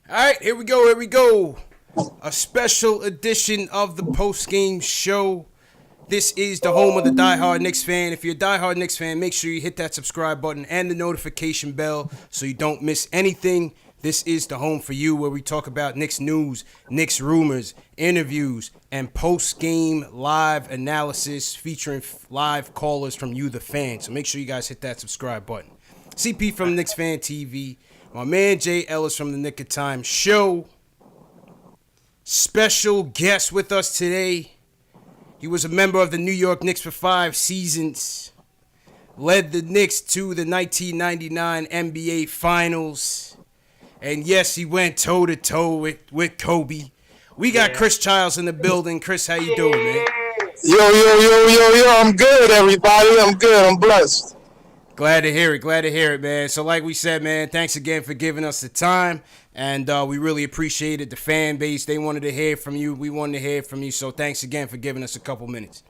All right, here we go. Here we go. A special edition of the post game show. This is the home of the diehard Knicks fan. If you're a diehard Knicks fan, make sure you hit that subscribe button and the notification bell so you don't miss anything. This is the home for you where we talk about Knicks news, Knicks rumors, interviews, and post-game live analysis featuring live callers from you, the fan. So make sure you guys hit that subscribe button. CP from Knicks Fan TV. My man Jay Ellis from the Nick of Time Show. Special guest with us today. He was a member of the New York Knicks for 5 seasons. Led the Knicks to the 1999 NBA Finals. And yes, he went toe-to-toe with Kobe. We got Chris Childs in the building. Chris, how you doing, man? Yo. I'm good, everybody. I'm good. I'm blessed. Glad to hear it, man. So like we said, man, thanks again for giving us the time. And we really appreciated the fan base. They wanted to hear from you. We wanted to hear from you. So thanks again for giving us a couple minutes.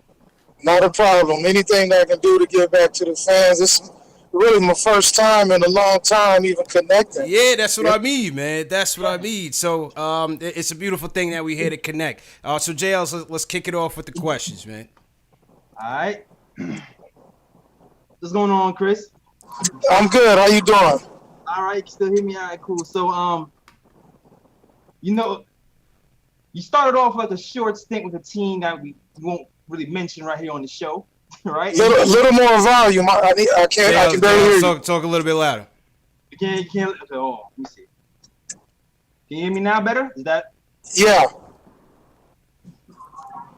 Not a problem. Anything that I can do to give back to the fans. It's really my first time in a long time even connecting. Yeah, that's what I mean, man. That's what I mean. So it's a beautiful thing that we're here to connect. So JL, let's kick it off with the questions, man. All right. What's going on, Chris? I'm good. How you doing? All right, you can still hear me? All right, cool. So, you started off like a short stint with a team that we won't really mention right here on the show, right? Little more volume. I can barely hear you. Talk a little bit louder. You can't. Okay, let me see. Can you hear me now better? Is that? Yeah.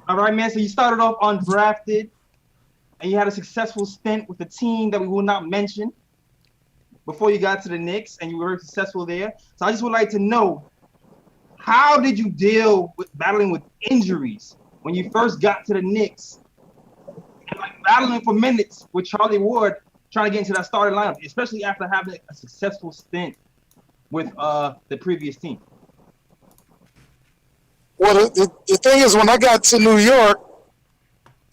All right, man. So you started off undrafted, and you had a successful stint with a team that we will not mention before you got to the Knicks, and you were very successful there. So I just would like to know, how did you deal with battling with injuries when you first got to the Knicks, and like battling for minutes with Charlie Ward trying to get into that starting lineup, especially after having a successful stint with the previous team? Well, the thing is, when I got to New York,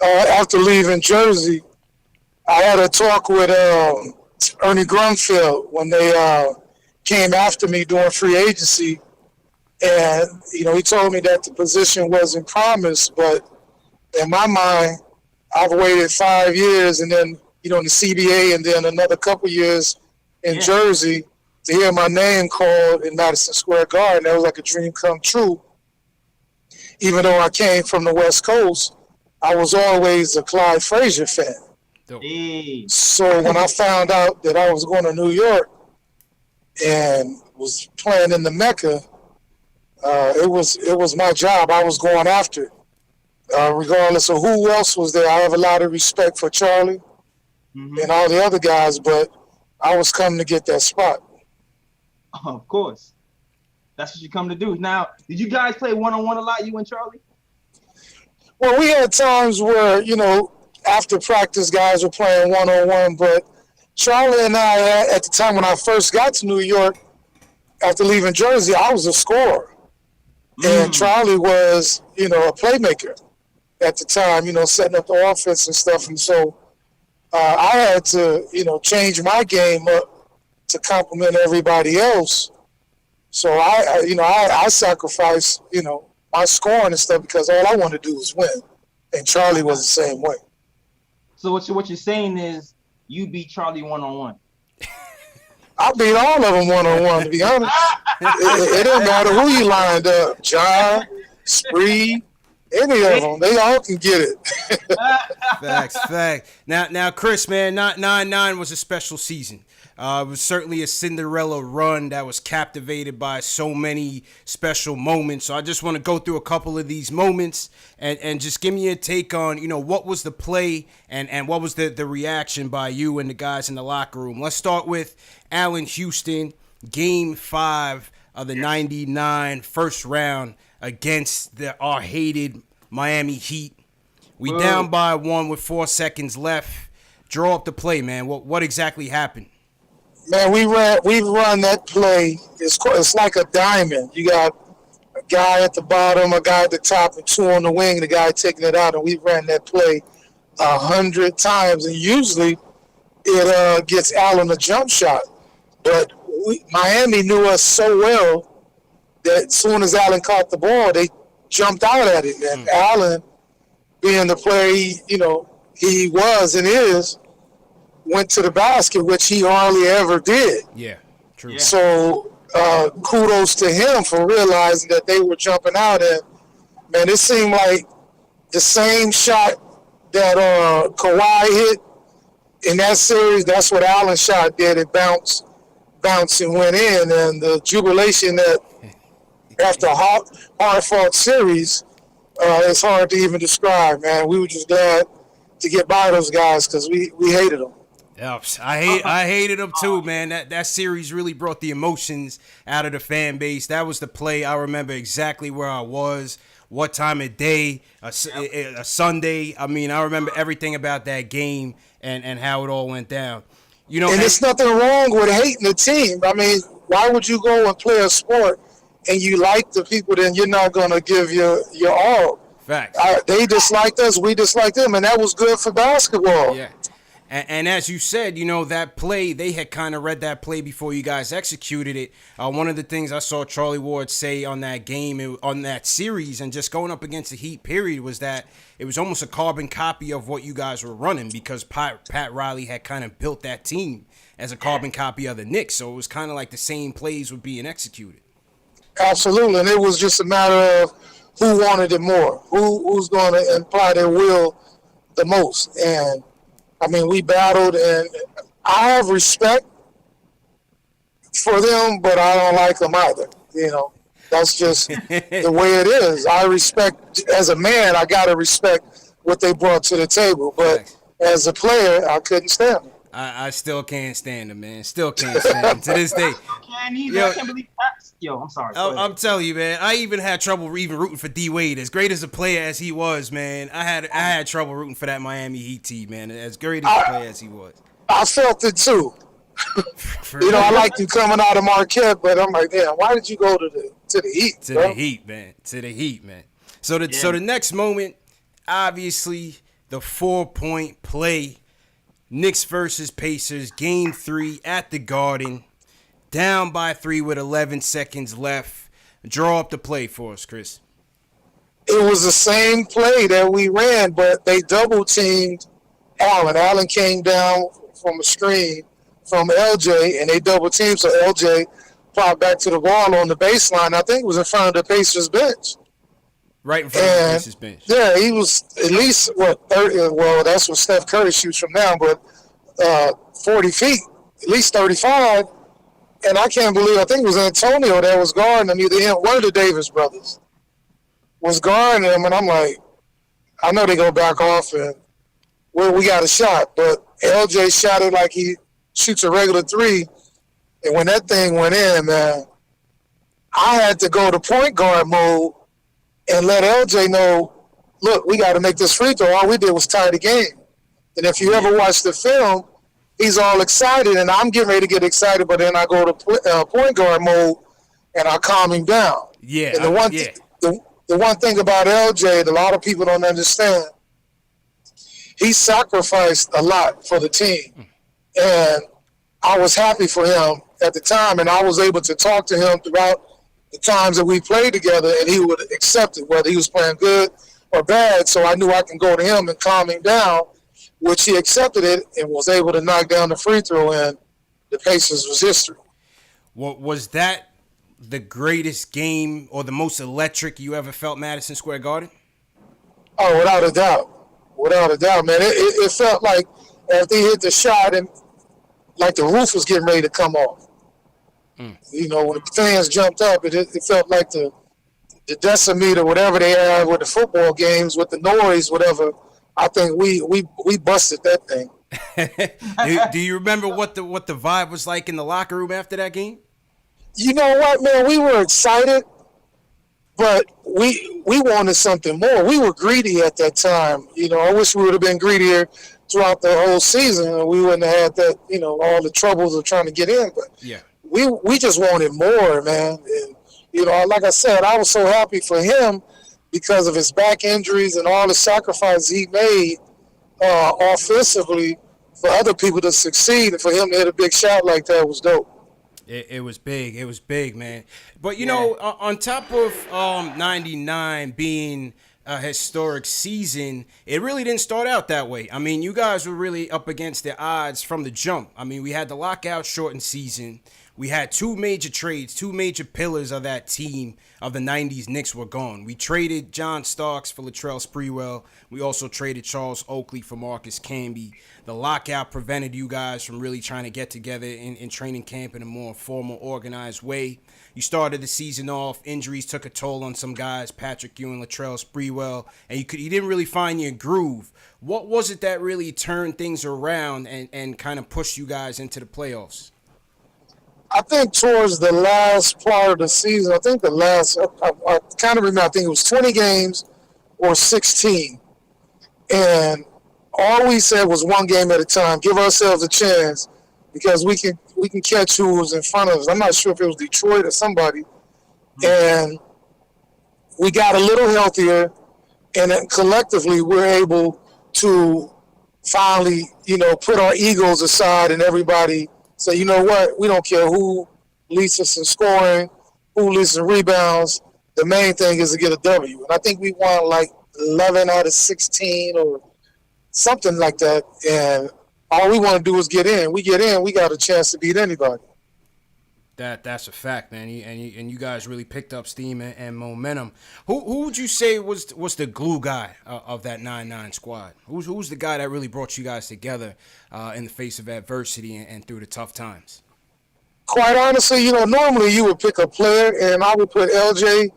after leaving Jersey, I had a talk with Ernie Grunfeld when they came after me during free agency. And, he told me that the position wasn't promised, but in my mind, I've waited 5 years and then, in the CBA and then another couple years in Jersey to hear my name called in Madison Square Garden. That was like a dream come true. Even though I came from the West Coast, I was always a Clyde Frazier fan. Hey. So when I found out that I was going to New York and was playing in the Mecca, it was my job. I was going after it, regardless of who else was there. I have a lot of respect for Charlie and all the other guys, but I was coming to get that spot. Of course. That's what you come to do. Now, did you guys play one-on-one a lot, you and Charlie? Well, we had times where, after practice, guys were playing one-on-one, but Charlie and I, at the time when I first got to New York, after leaving Jersey, I was a scorer. And Charlie was, a playmaker at the time, setting up the offense and stuff. And so I had to, change my game up to complement everybody else. So I sacrificed, my scoring and stuff because all I wanted to do was win. And Charlie was the same way. So what you're saying is you beat Charlie one-on-one. I beat all of them one-on-one, to be honest. It didn't matter who you lined up. John, Spree, any of them. They all can get it. Facts. Now, Chris, man, 99 was a special season. It was certainly a Cinderella run that was captivated by so many special moments. So I just want to go through a couple of these moments and just give me a take on, what was the play and what was the reaction by you and the guys in the locker room. Let's start with Allen Houston, Game 5 of the 99 first round against our hated Miami Heat. We down by 1 with 4 seconds left. Draw up the play, man. What exactly happened? Man, we run that play. It's like a diamond. You got a guy at the bottom, a guy at the top, and 2 on the wing. The guy taking it out, and we ran that play 100 times, and usually it gets Allen a jump shot. But Miami knew us so well that as soon as Allen caught the ball, they jumped out at it. And Allen, being the player he was and is, went to the basket, which he hardly ever did. Yeah, true. Yeah. So kudos to him for realizing that they were jumping out. And, man, it seemed like the same shot that Kawhi hit in that series, that's what Allen shot did. It bounced and went in. And the jubilation that after a hard-fought series, it's hard to even describe, man. We were just glad to get by those guys because we hated them. Yeah, I hated them too, man. That series really brought the emotions out of the fan base. That was the play. I remember exactly where I was, what time of day, a Sunday. I mean, I remember everything about that game and how it all went down. And there's nothing wrong with hating the team. I mean, why would you go and play a sport and you like the people, then you're not going to give your all? Facts. They disliked us, we disliked them, and that was good for basketball. Yeah. And as you said, that play, they had kind of read that play before you guys executed it. One of the things I saw Charlie Ward say on that game, on that series, and just going up against the Heat, period, was that it was almost a carbon copy of what you guys were running because Pat Riley had kind of built that team as a carbon copy of the Knicks. So it was kind of like the same plays were being executed. Absolutely. And it was just a matter of who wanted it more, who's going to imply their will the most. And I mean, we battled, and I have respect for them, but I don't like them either. That's just the way it is. I respect, as a man, I got to respect what they brought to the table. But as a player, I couldn't stand them. I still can't stand him, man. Still can't stand him to this day. I can't believe that. Yo, I'm sorry. I'm telling you, man. I even had trouble even rooting for D Wade. As great as a player as he was, man, I had trouble rooting for that Miami Heat team, man. As great as a player as he was. I felt it too. I liked you coming out of Marquette, but I'm like, damn, why did you go to the Heat? To the Heat, man. To the Heat, man. So the next moment, obviously, the 4-point play. Knicks versus Pacers, Game 3 at the Garden. Down by 3 with 11 seconds left. Draw up the play for us, Chris. It was the same play that we ran, but they double-teamed Allen. Allen came down from a screen from LJ, and they double-teamed, so LJ popped back to the ball on the baseline. I think it was in front of the Pacers bench. Right in front of the Pacers bench. Yeah, he was at least, 30, well, that's what Steph Curry shoots from now, but 40 feet, at least 35. And I can't believe, I think it was Antonio that was guarding him, either him, one of the Davis brothers was guarding him, and I'm like, I know they go back off, and we got a shot, but LJ shot it like he shoots a regular three, and when that thing went in, man, I had to go to point guard mode and let LJ know, look, we got to make this free throw. All we did was tie the game. And if you ever watch the film, he's all excited, and I'm getting ready to get excited, but then I go to point guard mode, and I calm him down. Yeah. And the one thing about LJ that a lot of people don't understand, he sacrificed a lot for the team. And I was happy for him at the time, and I was able to talk to him throughout the times that we played together, and he would accept it, whether he was playing good or bad. So I knew I can go to him and calm him down, which he accepted it and was able to knock down the free throw, and the Pacers was history. What was that the greatest game or the most electric you ever felt Madison Square Garden? Oh, without a doubt, man. It felt like after he hit the shot, and like the roof was getting ready to come off. When the fans jumped up, it felt like the decimeter, whatever they had with the football games, with the noise, whatever. I think we busted that thing. Do you remember what the vibe was like in the locker room after that game? You know what, man? We were excited, but we wanted something more. We were greedy at that time. I wish we would have been greedier throughout the whole season, and we wouldn't have had that, all the troubles of trying to get in. But yeah. We just wanted more, man. And, like I said, I was so happy for him because of his back injuries and all the sacrifices he made offensively for other people to succeed, and for him to hit a big shot like that was dope. It was big. It was big, man. But, you know, on top of 99 being a historic season, it really didn't start out that way. I mean, you guys were really up against the odds from the jump. I mean, we had the lockout shortened season. We had two major trades, two major pillars of that team of the 90s Knicks were gone. We traded John Starks for Latrell Sprewell. We also traded Charles Oakley for Marcus Camby. The lockout prevented you guys from really trying to get together in training camp in a more formal, organized way. You started the season off. Injuries took a toll on some guys, Patrick Ewing, Latrell Sprewell, and you didn't really find your groove. What was it that really turned things around and kind of pushed you guys into the playoffs? I think towards the last part of the season, I think the last, I kind of remember, I think it was 20 games or 16. And all we said was one game at a time, give ourselves a chance because we can catch who was in front of us. I'm not sure if it was Detroit or somebody. And we got a little healthier, and then collectively we're able to finally, put our egos aside and everybody say, you know what, we don't care who leads us in scoring, who leads in rebounds. The main thing is to get a W. And I think we won like 11 out of 16 or something like that. And all we want to do is get in. We get in, we got a chance to beat anybody. That's a fact, man. And you guys really picked up steam and momentum. Who would you say was the glue guy of that 9-9 squad? Who's the guy that really brought you guys together in the face of adversity and through the tough times? Quite honestly, normally you would pick a player, and I would put LJ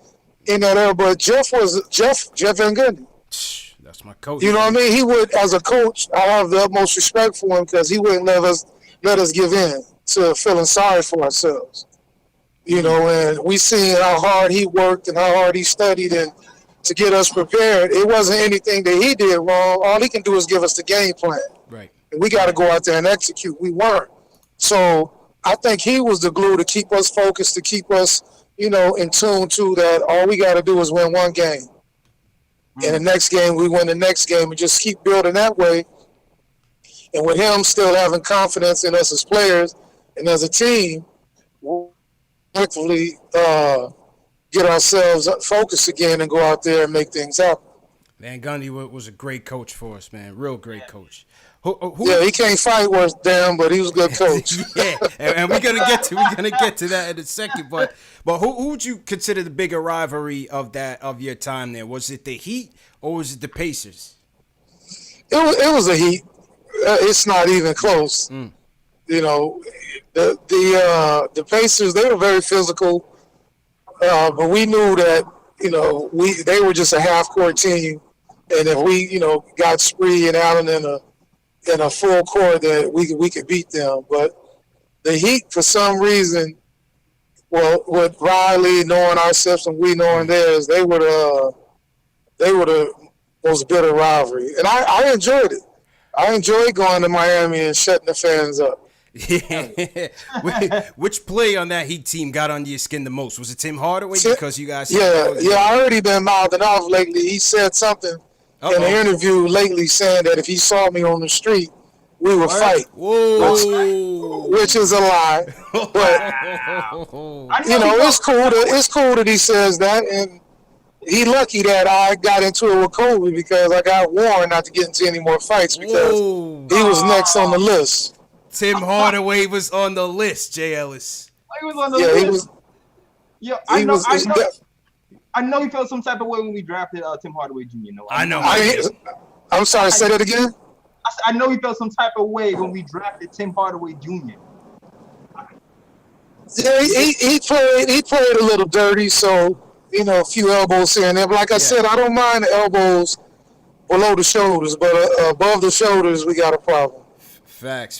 in that era, but Jeff Van Gundy. That's my coach. You know what I mean? He would, as a coach, I have the utmost respect for him because he wouldn't let us give in to feeling sorry for ourselves. And we seen how hard he worked and how hard he studied and to get us prepared. It wasn't anything that he did wrong. All he can do is give us the game plan. Right. And we got to go out there and execute. We weren't. So I think he was the glue to keep us focused, to keep us, in tune to that all we got to do is win one game. And the next game, we win the next game and just keep building that way. And with him still having confidence in us as players and as a team, we'll hopefully get ourselves focused again and go out there and make things happen. Man, Gundy was a great coach for us, man. Real great coach. Yeah, he can't fight worth damn, but he was a good coach. Yeah, and we're gonna get to that in a second. But who would you consider the bigger rivalry of your time there? Was it the Heat or was it the Pacers? It was the Heat. It's not even close. The Pacers, they were very physical, but we knew that they were just a half court team, and if we got Spree and Allen in a full court, that we could beat them. But the Heat, for some reason, well, with Riley knowing our system, we knowing theirs, they were the most bitter rivalry, and I enjoyed it. I enjoyed going to Miami and shutting the fans up. Yeah. Which play on that Heat team got under your skin the most? Was it Tim Hardaway? Because you guys. Yeah. I already been mouthing off lately. He said something in an interview lately saying that if he saw me on the street, we would fight. Whoa. Which is a lie. But it's cool that he says that, and he lucky that I got into it with Kobe because I got warned not to get into any more fights because he was next on the list. Tim Hardaway was on the list, Jay Ellis. He was on the list. He was. Yeah, I know he felt some type of way when we drafted Tim Hardaway Jr. I know. I'm sorry, say that again? I know he felt some type of way when we drafted Tim Hardaway Jr. Yeah, he played a little dirty, so, a few elbows here and there. But like I said, I don't mind the elbows below the shoulders, but above the shoulders, we got a problem. Facts.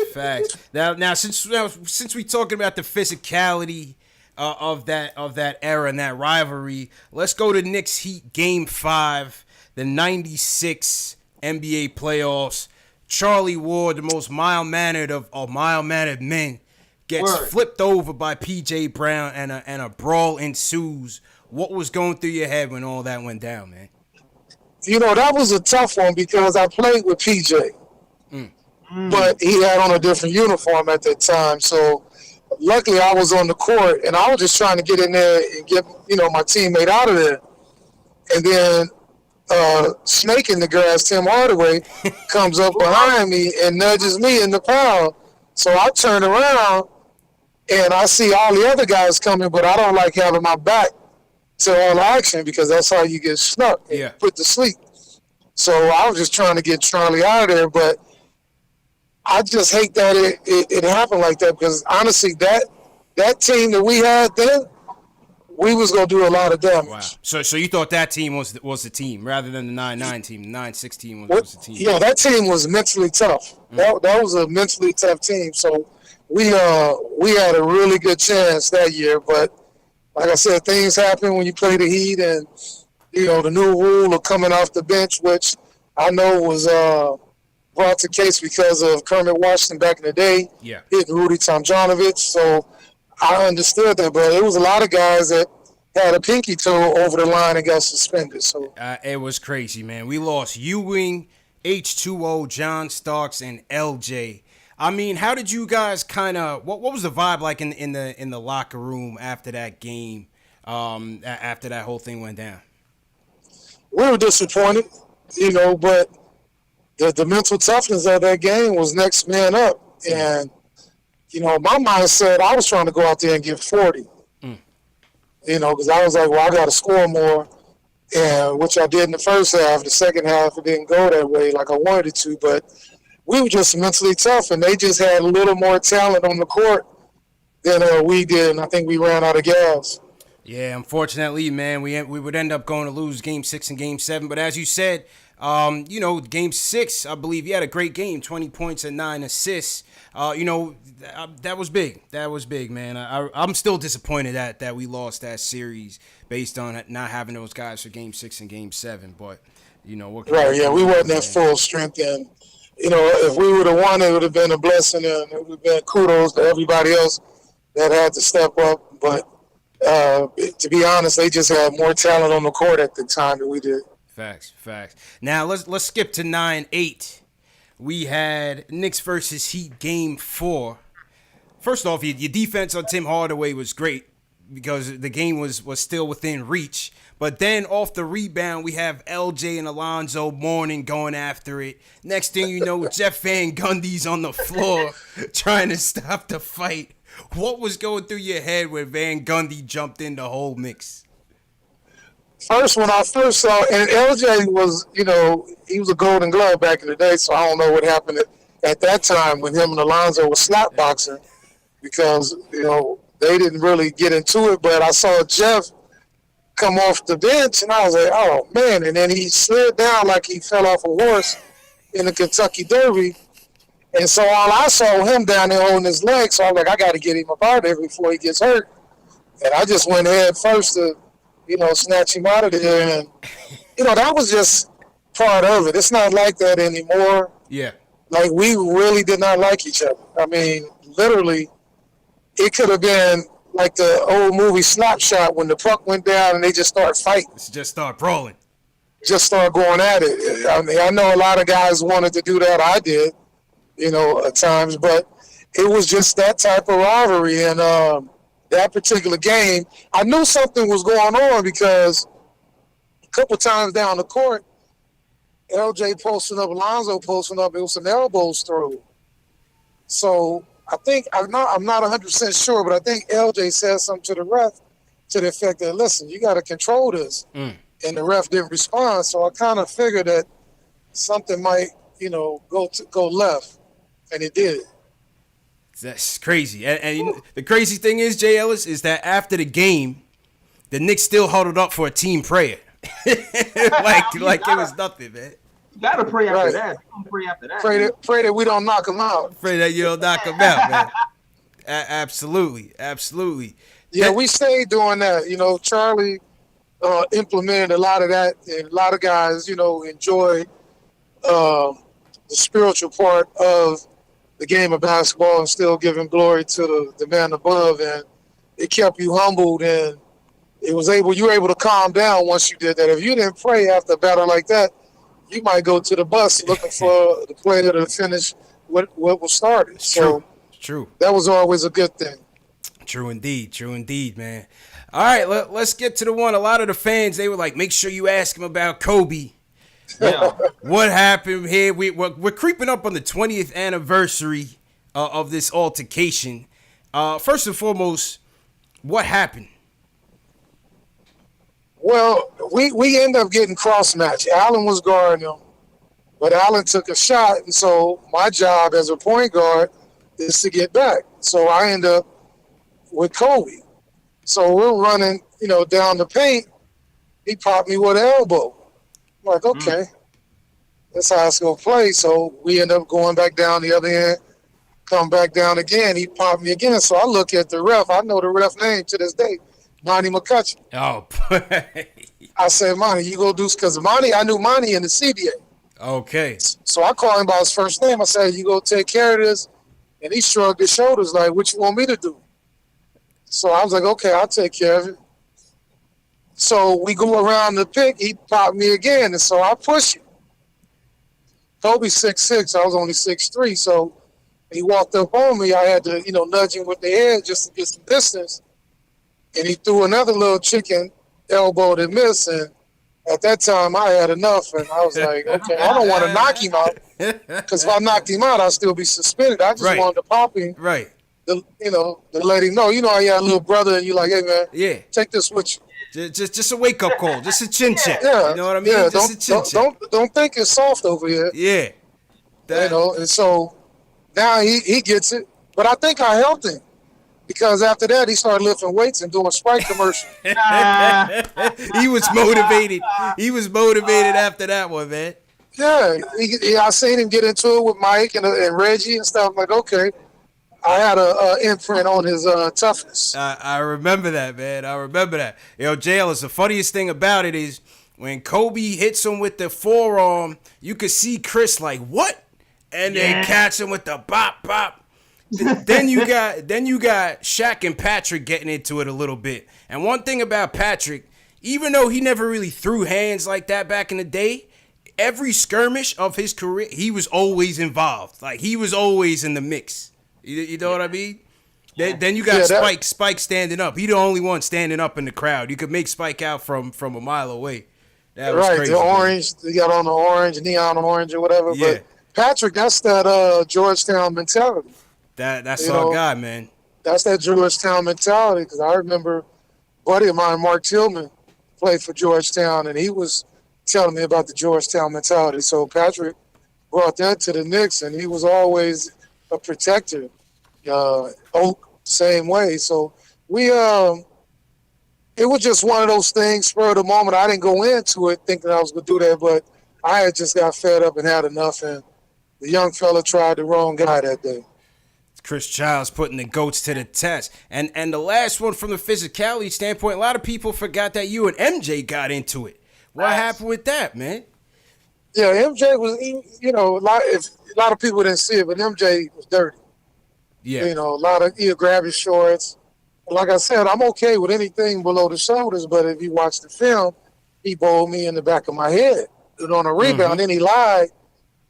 Now, since we talking about the physicality of that era and that rivalry, let's go to Knicks Heat Game 5, the '96 NBA playoffs. Charlie Ward, the most mild-mannered of mild-mannered men, gets flipped over by P.J. Brown and a brawl ensues. What was going through your head when all that went down, man? That was a tough one because I played with P.J. But he had on a different uniform at that time. So luckily I was on the court, and I was just trying to get in there and get my teammate out of there. And then Snake in the grass, Tim Hardaway, comes up behind me and nudges me in the foul. So I turn around and I see all the other guys coming, but I don't like having my back to all the action because that's how you get snuck and put to sleep. So I was just trying to get Charlie out of there, but I just hate that it happened like that because honestly, that team that we had then, we was gonna do a lot of damage. Wow. So you thought that team was the team rather than the 9-9 team. The 9-6 team was the team. Yeah, that team was mentally tough. That was a mentally tough team. So we had a really good chance that year. But like I said, things happen when you play the Heat, and the new rule of coming off the bench, which I know was brought to case because of Kermit Washington back in the day. Yeah. Hitting Rudy Tomjanovich. So I understood that, but it was a lot of guys that had a pinky toe over the line and got suspended. So it was crazy, man. We lost Ewing, H2O, John Starks, and LJ. I mean, how did you guys kind of? What was the vibe like in the locker room after that game? After that whole thing went down, we were disappointed, but the mental toughness of that game was next man up, and. My mindset, I was trying to go out there and get 40. Because I was like, well, I got to score more, and which I did in the first half. The second half, it didn't go that way like I wanted it to, but we were just mentally tough, and they just had a little more talent on the court than we did, and I think we ran out of gas. Yeah, unfortunately, man, we would end up going to lose Game 6 and Game 7, but as you said, Game 6, I believe you had a great game, 20 points and 9 assists. That was big. That was big, man. I'm still disappointed that we lost that series based on not having those guys for Game 6 and Game 7. But what? Right? Yeah, we wasn't at full strength, and if we would have won, it would have been a blessing, and it would have been kudos to everybody else that had to step up. But to be honest, they just had more talent on the court at the time than we did. Facts. Now let's skip to 9-8. We had Knicks versus Heat Game 4. First off, your defense on Tim Hardaway was great because the game was still within reach. But then off the rebound, we have LJ and Alonzo Mourning going after it. Next thing you know, Jeff Van Gundy's on the floor trying to stop the fight. What was going through your head when Van Gundy jumped in the whole mix? First, when I first saw, and LJ was, he was a Golden Glove back in the day, so I don't know what happened at that time when him and Alonzo were slap boxing because, they didn't really get into it. But I saw Jeff come off the bench, and I was like, oh, man. And then he slid down like he fell off a horse in the Kentucky Derby. And so all I saw him down there holding his leg, so I was like, I got to get him up out of there before he gets hurt. And I just went head first to snatch him out of there. And, that was just part of it. It's not like that anymore. Yeah. Like, we really did not like each other. I mean, literally, it could have been like the old movie Slapshot when the puck went down and they just start fighting. Just start brawling. Just start going at it. I mean, I know a lot of guys wanted to do that. I did, at times. But it was just that type of rivalry. And, that particular game, I knew something was going on because a couple times down the court, LJ posting up, Alonzo posting up, it was some elbows through. So I think, I'm not 100% sure, but I think LJ said something to the ref to the effect that, listen, you got to control this. And the ref didn't respond. So I kind of figured that something might, go left, and it did. That's crazy. And the crazy thing is, Jay Ellis, is that after the game, the Knicks still huddled up for a team prayer. like it was nothing, man. You gotta pray after that. You don't pray after that. Pray that we don't knock them out. Pray that you don't knock them out, man. Absolutely. Yeah, we stayed doing that. Charlie implemented a lot of that, and a lot of guys, enjoy the spiritual part of the game of basketball and still giving glory to the man above, and it kept you humbled, and you were able to calm down once you did that. If you didn't pray after a battle like that, you might go to the bus looking for the player to finish what was started. It's true. That was always a good thing. True indeed, man. All right, let's get to the one. A lot of the fans, they were like, make sure you ask him about Kobe. Yeah. What happened here? We're creeping up on the 20th anniversary of this altercation. First and foremost, what happened? Well, we ended up getting cross-matched. Allen was guarding him, but Allen took a shot, and so my job as a point guard is to get back. So I end up with Kobe. So we're running, down the paint. He popped me with an elbow. I'm like, okay, that's how it's going to play. So we end up going back down the other end, come back down again. He popped me again. So I look at the ref. I know the ref name to this day, Monty McCutcheon. Oh, I said, Monty, you go do, because Monty, I knew Monty in the CBA. okay. So I called him by his first name. I said, you go take care of this. And he shrugged his shoulders like, what you want me to do? So I was like, okay, I'll take care of it. So we go around the pick. He popped me again. And so I push him. Kobe's 6'6". I was only 6'3". So he walked up on me. I had to, nudge him with the head just to get some distance. And he threw another little chicken elbow that missed. And at that time, I had enough. And I was like, okay, I don't want to knock him out. Because if I knocked him out, I'd still be suspended. I just wanted to pop him. Right. To let him know. How you got a little brother and you're like, hey, man, take this with you. Just a wake up call, just a chin check. Yeah, you know what I mean? Yeah, just a chin check. Don't think it's soft over here. Yeah, and so now he gets it. But I think I helped him because after that he started lifting weights and doing Sprite commercials. He was motivated. He was motivated after that one, man. Yeah, I seen him get into it with Mike and Reggie and stuff. I'm like, okay. I had a imprint on his toughness. I remember that, man. I remember that. JL, the funniest thing about it is when Kobe hits him with the forearm, you could see Chris like, what? And then catch him with the bop, bop. then you got Shaq and Patrick getting into it a little bit. And one thing about Patrick, even though he never really threw hands like that back in the day, every skirmish of his career, he was always involved. Like, he was always in the mix. You know what I mean? Yeah. Then you got Spike standing up. He the only one standing up in the crowd. You could make Spike out from a mile away. That was crazy. The orange. He got on the orange, neon orange or whatever. Yeah. But Patrick, that's that Georgetown mentality. That's our guy, man. That's that Georgetown mentality. Because I remember a buddy of mine, Mark Tillman, played for Georgetown, and he was telling me about the Georgetown mentality. So Patrick brought that to the Knicks, and he was always a protector. Oak, same way. So we, it was just one of those things, spur of the moment. I didn't go into it thinking I was going to do that, but I had just got fed up and had enough, and the young fella tried the wrong guy that day. Chris Childs putting the GOATs to the test. And the last one from the physicality standpoint, a lot of people forgot that you and MJ got into it. What happened with that, man? Yeah, MJ was, a lot of people didn't see it, but MJ was dirty. Yeah. A lot of, he'll grab his shorts. Like I said, I'm okay with anything below the shoulders, but if you watch the film, he bowled me in the back of my head on a rebound. Mm-hmm. Then he lied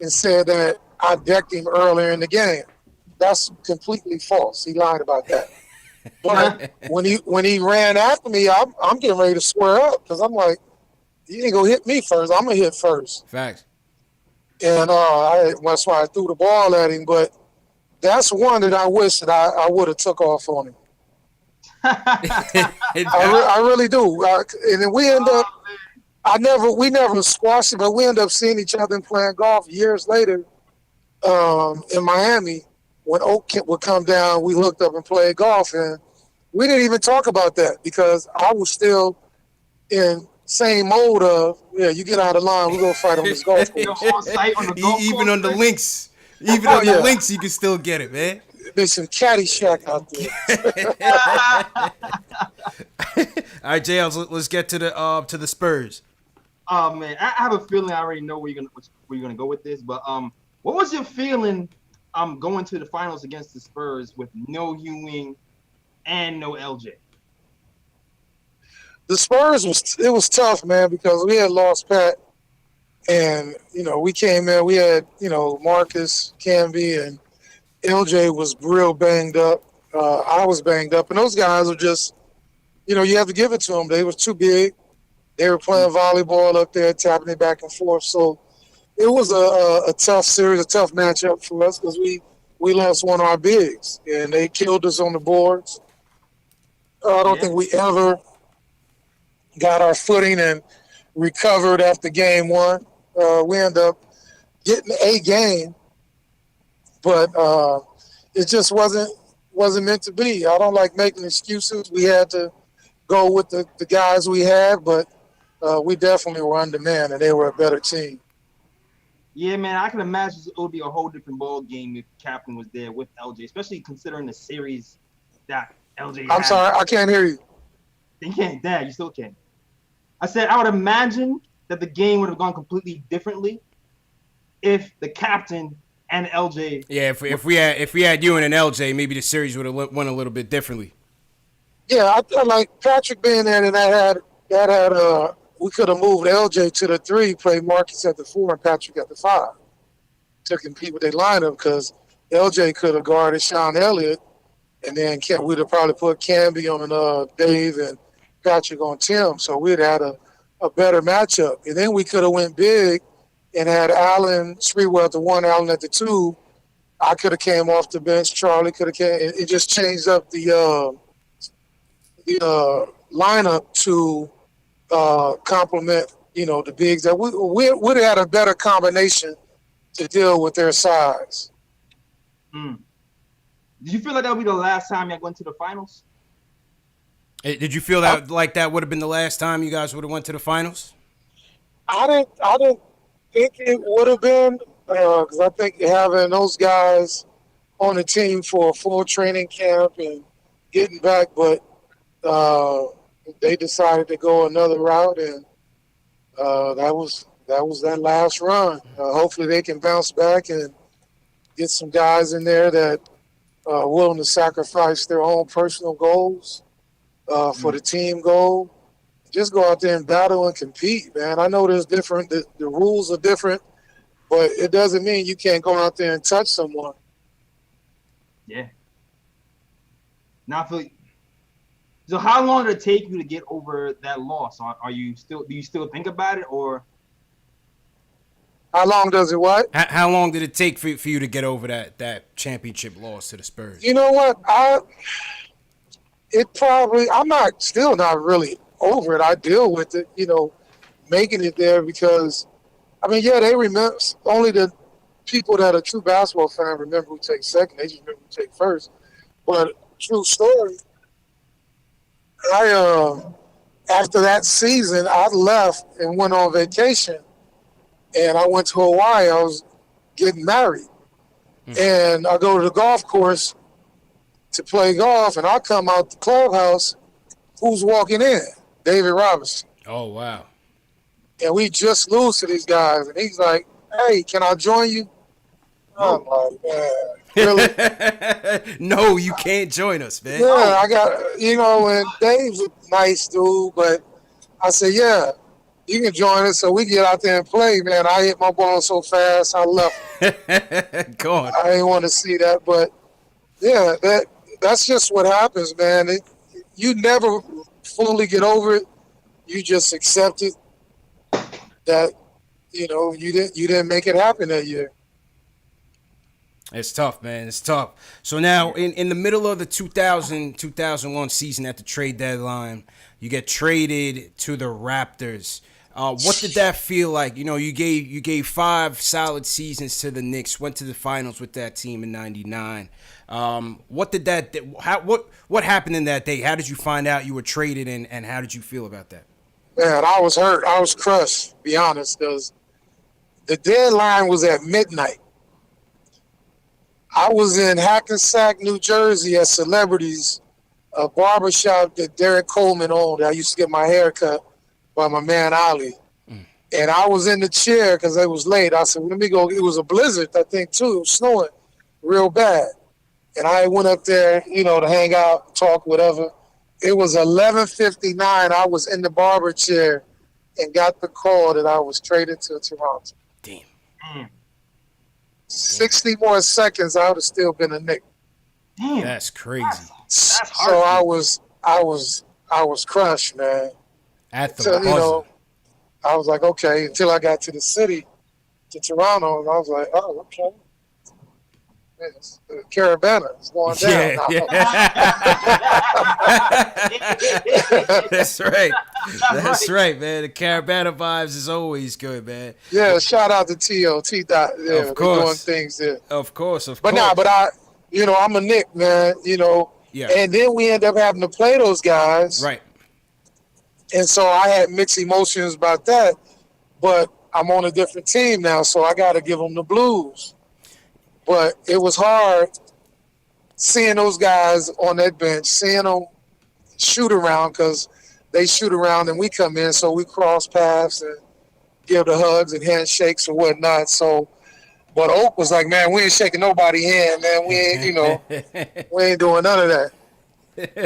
and said that I decked him earlier in the game. That's completely false. He lied about that. But when he ran after me, I'm getting ready to square up because I'm like, you ain't gonna hit me first. I'm gonna hit first. Facts. And that's why I threw the ball at him. But that's one that I wish that I would have took off on him. I really do. And then we end up, we never squashed it, but we end up seeing each other and playing golf years later in Miami. When Oak would come down, we hooked up and played golf, and we didn't even talk about that because I was still in same mode of, you get out of line, we're going to fight on this golf course. Even on the links. Even on the links, you can still get it, man. There's some Caddyshack out there. All right, JL, let's get to the Spurs. Oh man, I have a feeling I already know where you're gonna go with this. But what was your feeling? Going to the finals against the Spurs with no Ewing and no LJ. The Spurs was tough, man, because we had lost Pat, and we came in. We had Marcus Camby and LJ was real banged up. I was banged up, and those guys were just, you have to give it to them. They were too big. They were playing volleyball up there, tapping it back and forth. So it was a tough series, a tough matchup for us because we lost one of our bigs, and they killed us on the boards. I don't think we ever got our footing and recovered after game one. We ended up getting a game, but it just wasn't meant to be. I don't like making excuses. We had to go with the guys we had, but we definitely were undermanned, and they were a better team. Yeah, man, I can imagine it would be a whole different ball game if Captain was there with LJ, especially considering the series that LJ had. I'm sorry, I can't hear you. You can't, Dad, you still can. I said I would imagine that the game would have gone completely differently if the Captain and LJ. Yeah, if we had you and an LJ, maybe the series would have went a little bit differently. Yeah, I like Patrick being there, and that had we could have moved LJ to the 3, played Marcus at the 4, and Patrick at the 5. Took him people they lineup because LJ could have guarded Sean Elliott, and then we'd have probably put Camby on Dave and Patrick on Tim, so we'd had a better matchup. And then we could have went big and had Allen Sprewell at the 1, Allen at the 2. I could have came off the bench. Charlie could have came. It just changed up the lineup to complement, the bigs. That we would have had a better combination to deal with their size. Did you feel like that would be the last time you went to the finals? Did you feel that like that would have been the last time you guys would have went to the finals? I didn't think it would have been because I think having those guys on the team for a full training camp and getting back, but they decided to go another route, and that was that last run. Hopefully they can bounce back and get some guys in there that are willing to sacrifice their own personal goals for the team goal. Just go out there and battle and compete, man. I know there's different, the rules are different, but it doesn't mean you can't go out there and touch someone. Yeah. Now, so how long did it take you to get over that loss? Do you still think about it, or? How long does it what? How long did it take for you to get over that championship loss to the Spurs? You know what? I'm still not really over it. I deal with it, making it there because, they remember, only the people that are true basketball fans remember who takes second. They just remember who take first. But true story, after that season, I left and went on vacation, and I went to Hawaii. I was getting married, and I go to the golf course to play golf, and I come out the clubhouse. Who's walking in? David Robinson. Oh, wow. And we just lose to these guys, and he's like, "Hey, can I join you?" I'm like, "Man, really?" No, you can't join us, man. Yeah, I got, and Dave's a nice dude, but I said, "Yeah, you can join us." So we get out there and play, man. I hit my ball so fast, I left. Go on. I didn't want to see that, but yeah, that's just what happens, man. You never fully get over it. You just accept it that, you didn't make it happen that year. It's tough, man. It's tough. So now, in the middle of the 2001 season at the trade deadline, you get traded to the Raptors. What did that feel like? You gave 5 solid seasons to the Knicks, went to the finals with that team in '99. What happened in that day? How did you find out you were traded, and how did you feel about that? Man, I was hurt. I was crushed, to be honest, because the deadline was at midnight. I was in Hackensack, New Jersey at Celebrities, a barbershop that Derek Coleman owned. I used to get my hair cut by my man Ali. And I was in the chair because it was late. I said, let me go. It was a blizzard, I think, too. It was snowing real bad. And I went up there, to hang out, talk, whatever. It was 11:59. I was in the barber chair and got the call that I was traded to Toronto. Damn. 60 more seconds, I would have still been a Knick. Damn. That's crazy. That's So heartbreaking. I was crushed, man. At the So, buzzer. you know, I was like, okay, until I got to the city, to Toronto, and I was like, oh, okay. Yes, the Caravana is going down Yeah, now. That's right. That's right, man. The Caravana vibes is always good, man. Yeah, shout out to T.O.T. Dot. Yeah, Of they're doing course. things there. Of course, of But course. I'm a Knick, man, Yeah. and then we end up having to play those guys. Right. And so I had mixed emotions about that, but I'm on a different team now, so I got to give them the blues. But it was hard seeing those guys on that bench, seeing them shoot around because they shoot around and we come in, so we cross paths and give the hugs and handshakes and whatnot. So, but Oak was like, man, we ain't shaking nobody's hand, man. We ain't, we ain't doing none of that.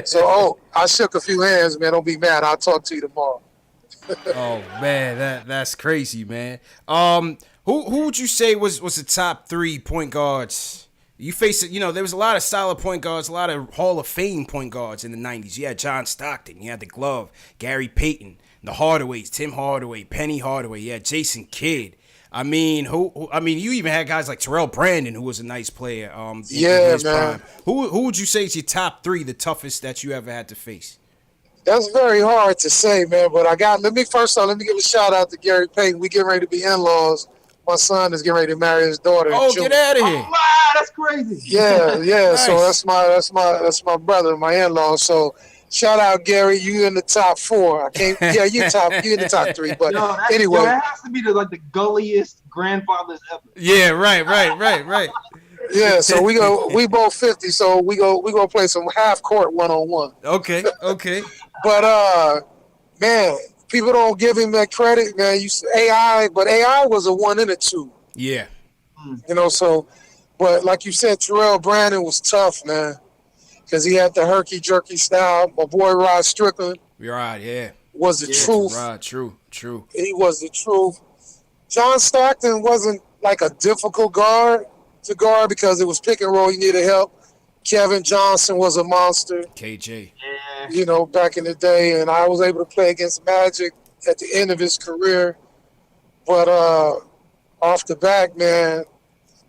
So, I shook a few hands, man. Don't be mad. I'll talk to you tomorrow. Oh man, that's crazy, man. Who would you say was the top 3 point guards? You faced it, there was a lot of solid point guards, a lot of Hall of Fame point guards in the 90s. You had John Stockton, you had the Glove, Gary Payton, the Hardaways, Tim Hardaway, Penny Hardaway, you had Jason Kidd. I mean, you even had guys like Terrell Brandon, who was a nice player. In his man. prime. Who would you say is your top 3, the toughest that you ever had to face? That's very hard to say, man. But let me give a shout out to Gary Payton. We getting ready to be in-laws. My son is getting ready to marry his daughter. Oh, get out of here! Oh, wow, that's crazy. Yeah. Nice. So that's my brother, my in-law. So shout out Gary. You in the top 4. I can't. Yeah, you in the top 3. But anyway, that has to be the gulliest grandfathers ever. Yeah, right. Yeah, so we both 50, so we go play some half court 1-on-1. Okay. But man, people don't give him that credit, man. You AI, but AI was a 1 and a 2. Yeah. So but like you said, Terrell Brandon was tough, man. Because he had the herky jerky style. My boy Rod Strickland. Right, yeah. Was the truth. Right, true. He was the truth. John Stockton wasn't like a difficult guard to guard because it was pick and roll. You needed help. Kevin Johnson was a monster. KJ. Yeah. Back in the day, and I was able to play against Magic at the end of his career. But off the back, man,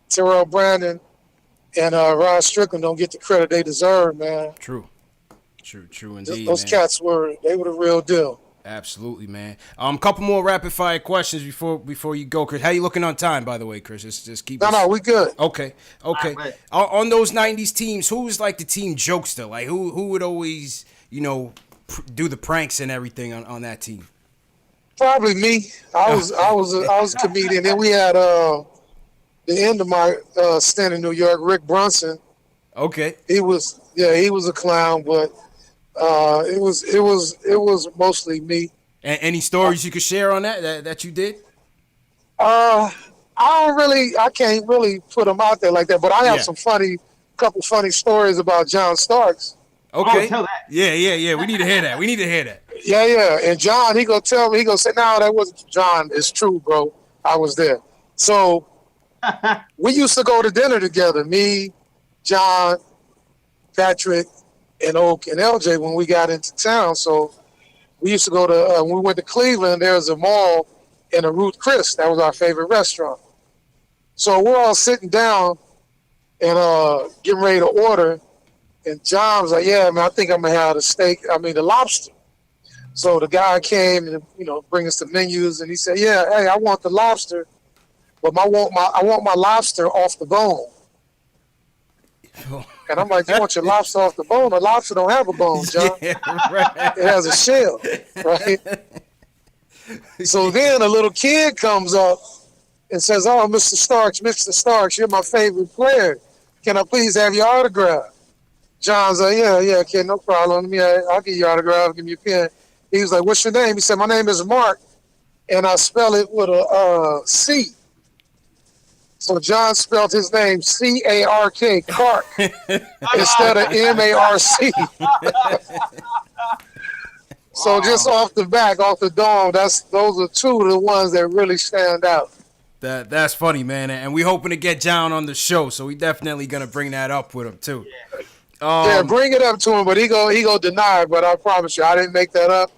Terrell Brandon and Rod Strickland don't get the credit they deserve, man. True indeed. Those cats were the real deal. Absolutely, man. Couple more rapid fire questions before you go, Chris. How you looking on time, by the way, Chris? Just keep. No, we good. Okay. Right. On those '90s teams, who was like the team jokester? Like who would always do the pranks and everything on that team? Probably me. I was a comedian. Then we had the end of my stint in New York, Rick Brunson. Okay. He was a clown, but it was mostly me. And any stories you could share on that you did? I can't really put them out there like that, but I have couple funny stories about John Starks. Okay. Oh, tell that. Yeah. We need to hear that. Yeah. And John, he gonna tell me, he gonna say, no, that wasn't John. It's true, bro. I was there. So we used to go to dinner together, me, John, Patrick, and Oak and LJ when we got into town. So we used to go to, when we went to Cleveland, there was a mall and a Ruth Chris. That was our favorite restaurant. So we're all sitting down and getting ready to order. And John was like, yeah, man, I think I'm going to have the lobster. So the guy came and, bring us the menus. And he said, yeah, hey, I want the lobster, but I want my lobster off the bone. And I'm like, you want your lobster off the bone? The lobster don't have a bone, John. Yeah, right. It has a shell, right? So then a little kid comes up and says, oh, Mr. Starks, you're my favorite player. Can I please have your autograph? John's like, yeah, kid, no problem. I'll give you your autograph, give me a pen. He was like, what's your name? He said, my name is Mark, and I spell it with a C. So John spelled his name C-A-R-K, Clark, instead of M-A-R-C. So just off the dome, those are two of the ones that really stand out. That's funny, man. And we hoping to get John on the show, so we definitely gonna bring that up with him too. Yeah, bring it up to him, but he go deny it. But I promise you, I didn't make that up.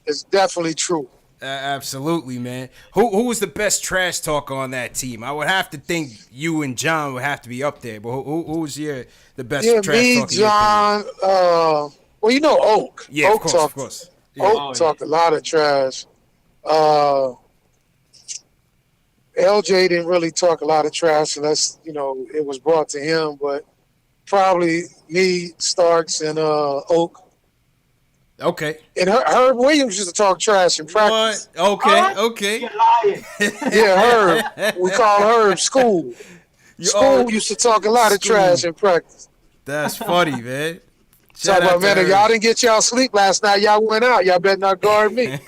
It's definitely true. Absolutely, man. Who was the best trash talker on that team? I would have to think you and John would have to be up there. But who was the best trash talker? Me, John. Well, you know Oak. Yeah, Oak of course. Yeah. Oak talked a lot of trash. LJ didn't really talk a lot of trash unless it was brought to him. But probably me, Starks, and Oak. Okay. And Herb Williams used to talk trash in practice. What? Okay. You're lying. Yeah, Herb. We call Herb School. School used to talk a lot of trash in practice. That's funny, man. Talk about, man, if y'all didn't get y'all sleep last night, y'all went out. Y'all better not guard me.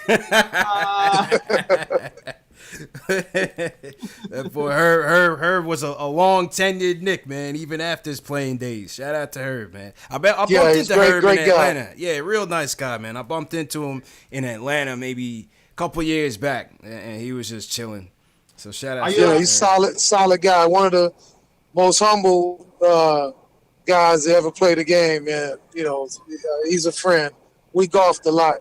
That boy Herb was a long tenured Knick, man, even after his playing days. Shout out to Herb, man. I bumped into Herb in Atlanta. Guy. Yeah, real nice guy, man. I bumped into him in Atlanta maybe a couple years back, and he was just chilling. So shout out to him. Yeah, he's solid guy. One of the most humble guys that ever played the game, man. He's a friend. We golfed a lot.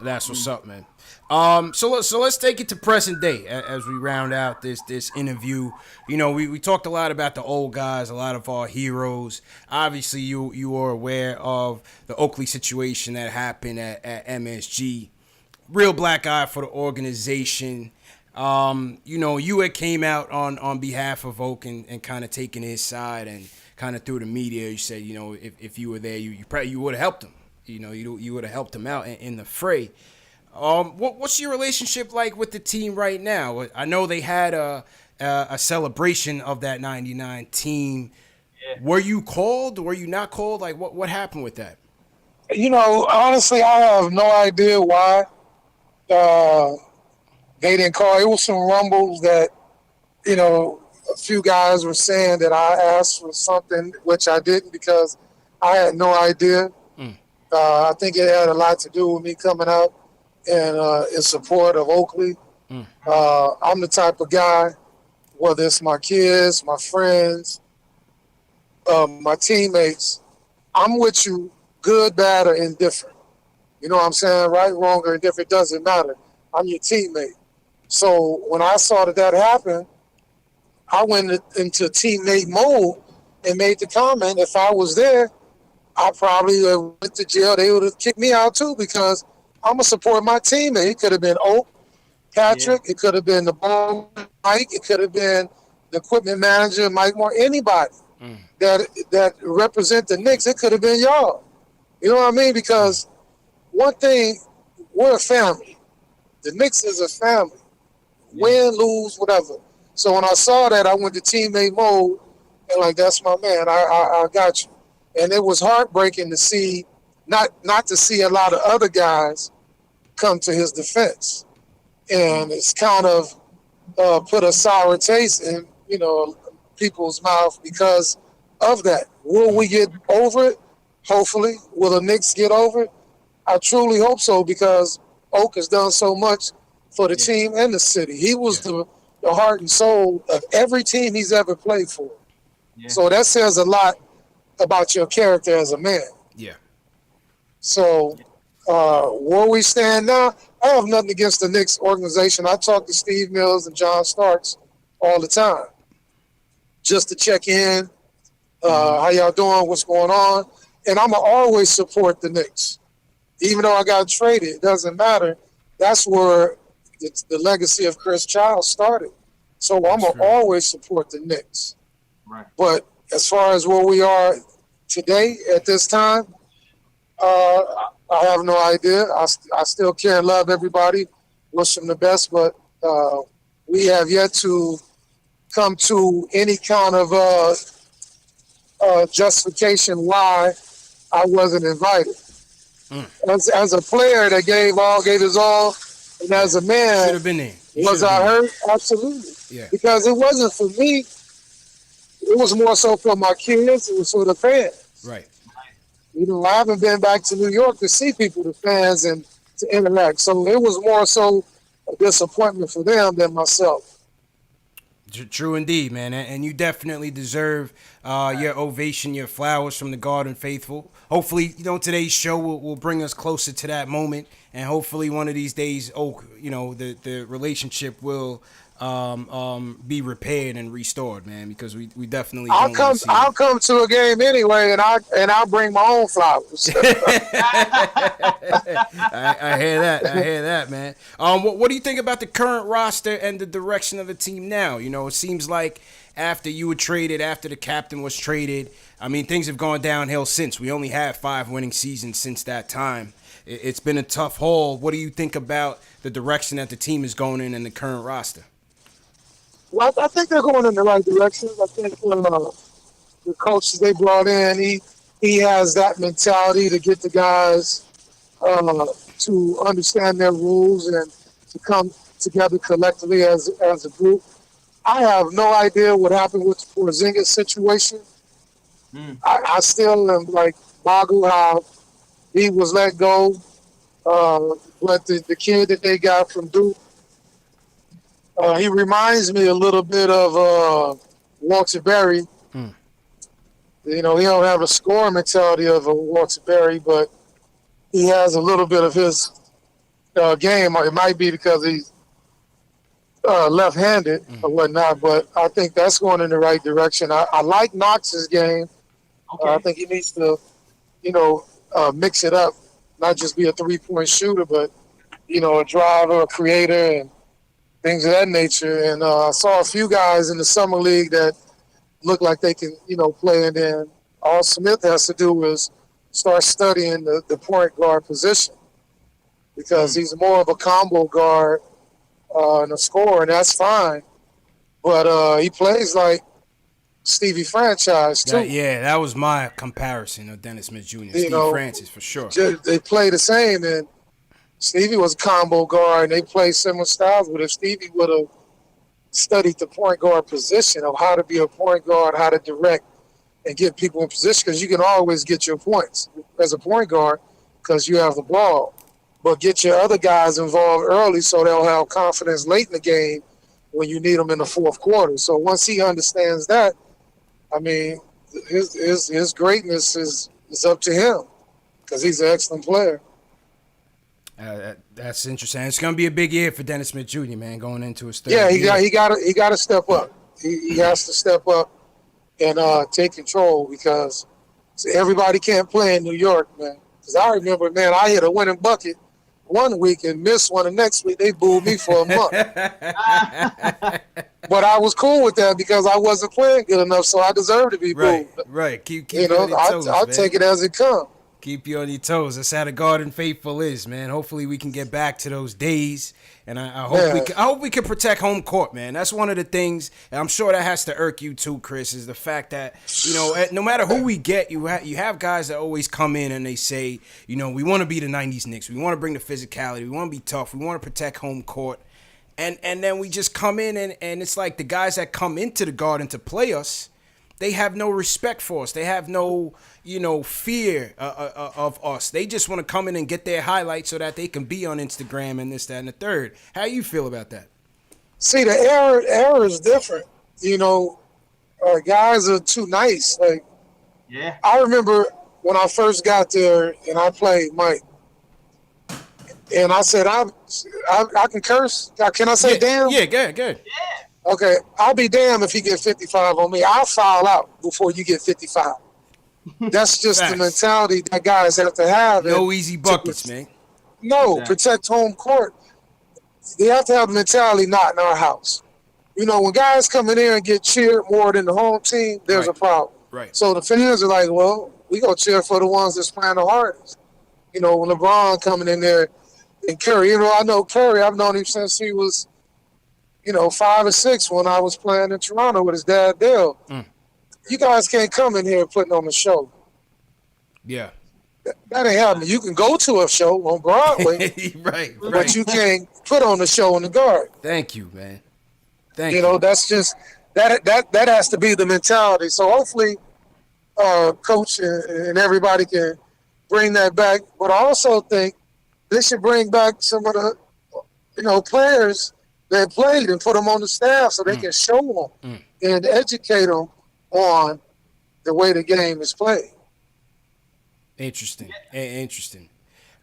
That's what's up, man. So let's take it to present day as we round out this interview. We talked a lot about the old guys, a lot of our heroes. Obviously, you are aware of the Oakley situation that happened at MSG. Real black eye for the organization. You had came out on behalf of Oak and kind of taking his side and kind of through the media. You said, if you were there, you probably would have helped him. You would have helped him out in the fray. What's your relationship like with the team right now? I know they had a celebration of that '99 team. Yeah. Were you called? Were you not called? Like what happened with that? Honestly, I have no idea why they didn't call. It was some rumbles that a few guys were saying that I asked for something, which I didn't because I had no idea. I think it had a lot to do with me coming out and in support of Oakley. I'm the type of guy, whether it's my kids, my friends, my teammates, I'm with you, good, bad, or indifferent. You know what I'm saying? Right, wrong, or indifferent, doesn't matter. I'm your teammate. So when I saw that happen, I went into teammate mode and made the comment, if I was there, I probably went to jail. They would have kicked me out too because I'm going to support my teammate. It could have been Oak, Patrick. Yeah. It could have been the ball, Mike. It could have been the equipment manager, Mike Moore. Anybody that represent the Knicks, it could have been y'all. You know what I mean? Because one thing, we're a family. The Knicks is a family. Win, lose, whatever. So when I saw that, I went to teammate mode and that's my man. I got you. And it was heartbreaking to see, not to see a lot of other guys come to his defense. And it's kind of put a sour taste in, people's mouth because of that. Will we get over it? Hopefully. Will the Knicks get over it? I truly hope so because Oak has done so much for the team and the city. He was the heart and soul of every team he's ever played for. Yeah. So that says a lot about your character as a man. Yeah. So where we stand now, I have nothing against the Knicks organization. I talk to Steve Mills and John Starks all the time just to check in, how y'all doing, what's going on. And I'm going to always support the Knicks. Even though I got traded, it doesn't matter. That's where the legacy of Chris Childs started. So I'm going to always support the Knicks. Right. But as far as where we are today at this time, I have no idea. I still care and love everybody, wish them the best, but we have yet to come to any kind of justification why I wasn't invited. As a player that gave his all, and as a man, should have been there. Was I hurt? Absolutely. Yeah. Because it wasn't for me. It was more so for my kids. It was for the fans. Right. I haven't been back to New York to see people, the fans, and to interact. So it was more so a disappointment for them than myself. True indeed, man, and you definitely deserve your ovation, your flowers from the Garden faithful. Hopefully, today's show will bring us closer to that moment, and hopefully, one of these days, the relationship will be repaired and restored, man, because we definitely I'll don't come. want to see I'll come to a game anyway, and I'll bring my own flowers. I hear that. I hear that, man. What do you think about the current roster and the direction of the team now? It seems like after you were traded, after the captain was traded, I mean, things have gone downhill since. We only have 5 winning seasons since that time. It's been a tough haul. What do you think about the direction that the team is going in the current roster? Well, I think they're going in the right direction. I think the coaches they brought in, he has that mentality to get the guys to understand their rules and to come together collectively as a group. I have no idea what happened with the Porzingis situation. I still am boggled how he was let go. But the kid that they got from Duke, he reminds me a little bit of Walter Berry. He don't have a scoring mentality of a Walter Berry, but he has a little bit of his game. It might be because he's left-handed or whatnot, but I think that's going in the right direction. I like Knox's game. Okay. I think he needs to, mix it up, not just be a three-point shooter, but, a driver, a creator, and things of that nature. And I saw a few guys in the summer league that look like they can, play. And then all Smith has to do is start studying the point guard position because he's more of a combo guard and a scorer, and that's fine. But he plays like Stevie Franchise, too. Yeah, that was my comparison of Dennis Smith Jr. Steve Francis, for sure. They play the same, and Stevie was a combo guard, and they play similar styles. But if Stevie would have studied the point guard position of how to be a point guard, how to direct and get people in position, because you can always get your points as a point guard because you have the ball. But get your other guys involved early so they'll have confidence late in the game when you need them in the fourth quarter. So once he understands that, I mean, his greatness is up to him because he's an excellent player. That's interesting. It's going to be a big year for Dennis Smith Jr., man, going into his third year. He got to step up. He has to step up and take control because everybody can't play in New York, man. Because I remember, man, I hit a winning bucket one week and missed one the next week. They booed me for a month. But I was cool with that because I wasn't playing good enough, so I deserved to be booed. Right. Keep you on your toes, I'll take it as it comes. Keep you on your toes. That's how the Garden faithful is, man. Hopefully we can get back to those days, and I hope we can protect home court, man. That's one of the things, and I'm sure that has to irk you too, Chris, is the fact that no matter who we get, you have guys that always come in and they say, we want to be the '90s Knicks, we want to bring the physicality, we want to be tough, we want to protect home court, and then we just come in and it's like the guys that come into the Garden to play us, they have no respect for us. They have no, fear of us. They just want to come in and get their highlights so that they can be on Instagram and this, that, and the third. How you feel about that? See, the era is different. Guys are too nice. Yeah. I remember when I first got there and I played Mike, and I said, I can curse. Can I say damn? Yeah, good. Yeah. Okay, I'll be damned if he get 55 on me. I'll foul out before you get 55. That's just the mentality that guys have to have. No easy buckets, man. No, protect home court. They have to have the mentality not in our house. When guys come in there and get cheered more than the home team, there's a problem. Right. So the fans are like, well, we go cheer for the ones that's playing the hardest. When LeBron coming in there and Curry, I know Curry, I've known him since he was 5 or 6 when I was playing in Toronto with his dad, Dale. You guys can't come in here putting on a show. Yeah. That ain't happening. You can go to a show on Broadway. right. But you can't put on a show in the Garden. Thank you, man. Thank you. That's just, that has to be the mentality. So hopefully, Coach and everybody can bring that back. But I also think they should bring back some of the players that played and put them on the staff so they can show them and educate them on the way the game is played. Interesting. Interesting.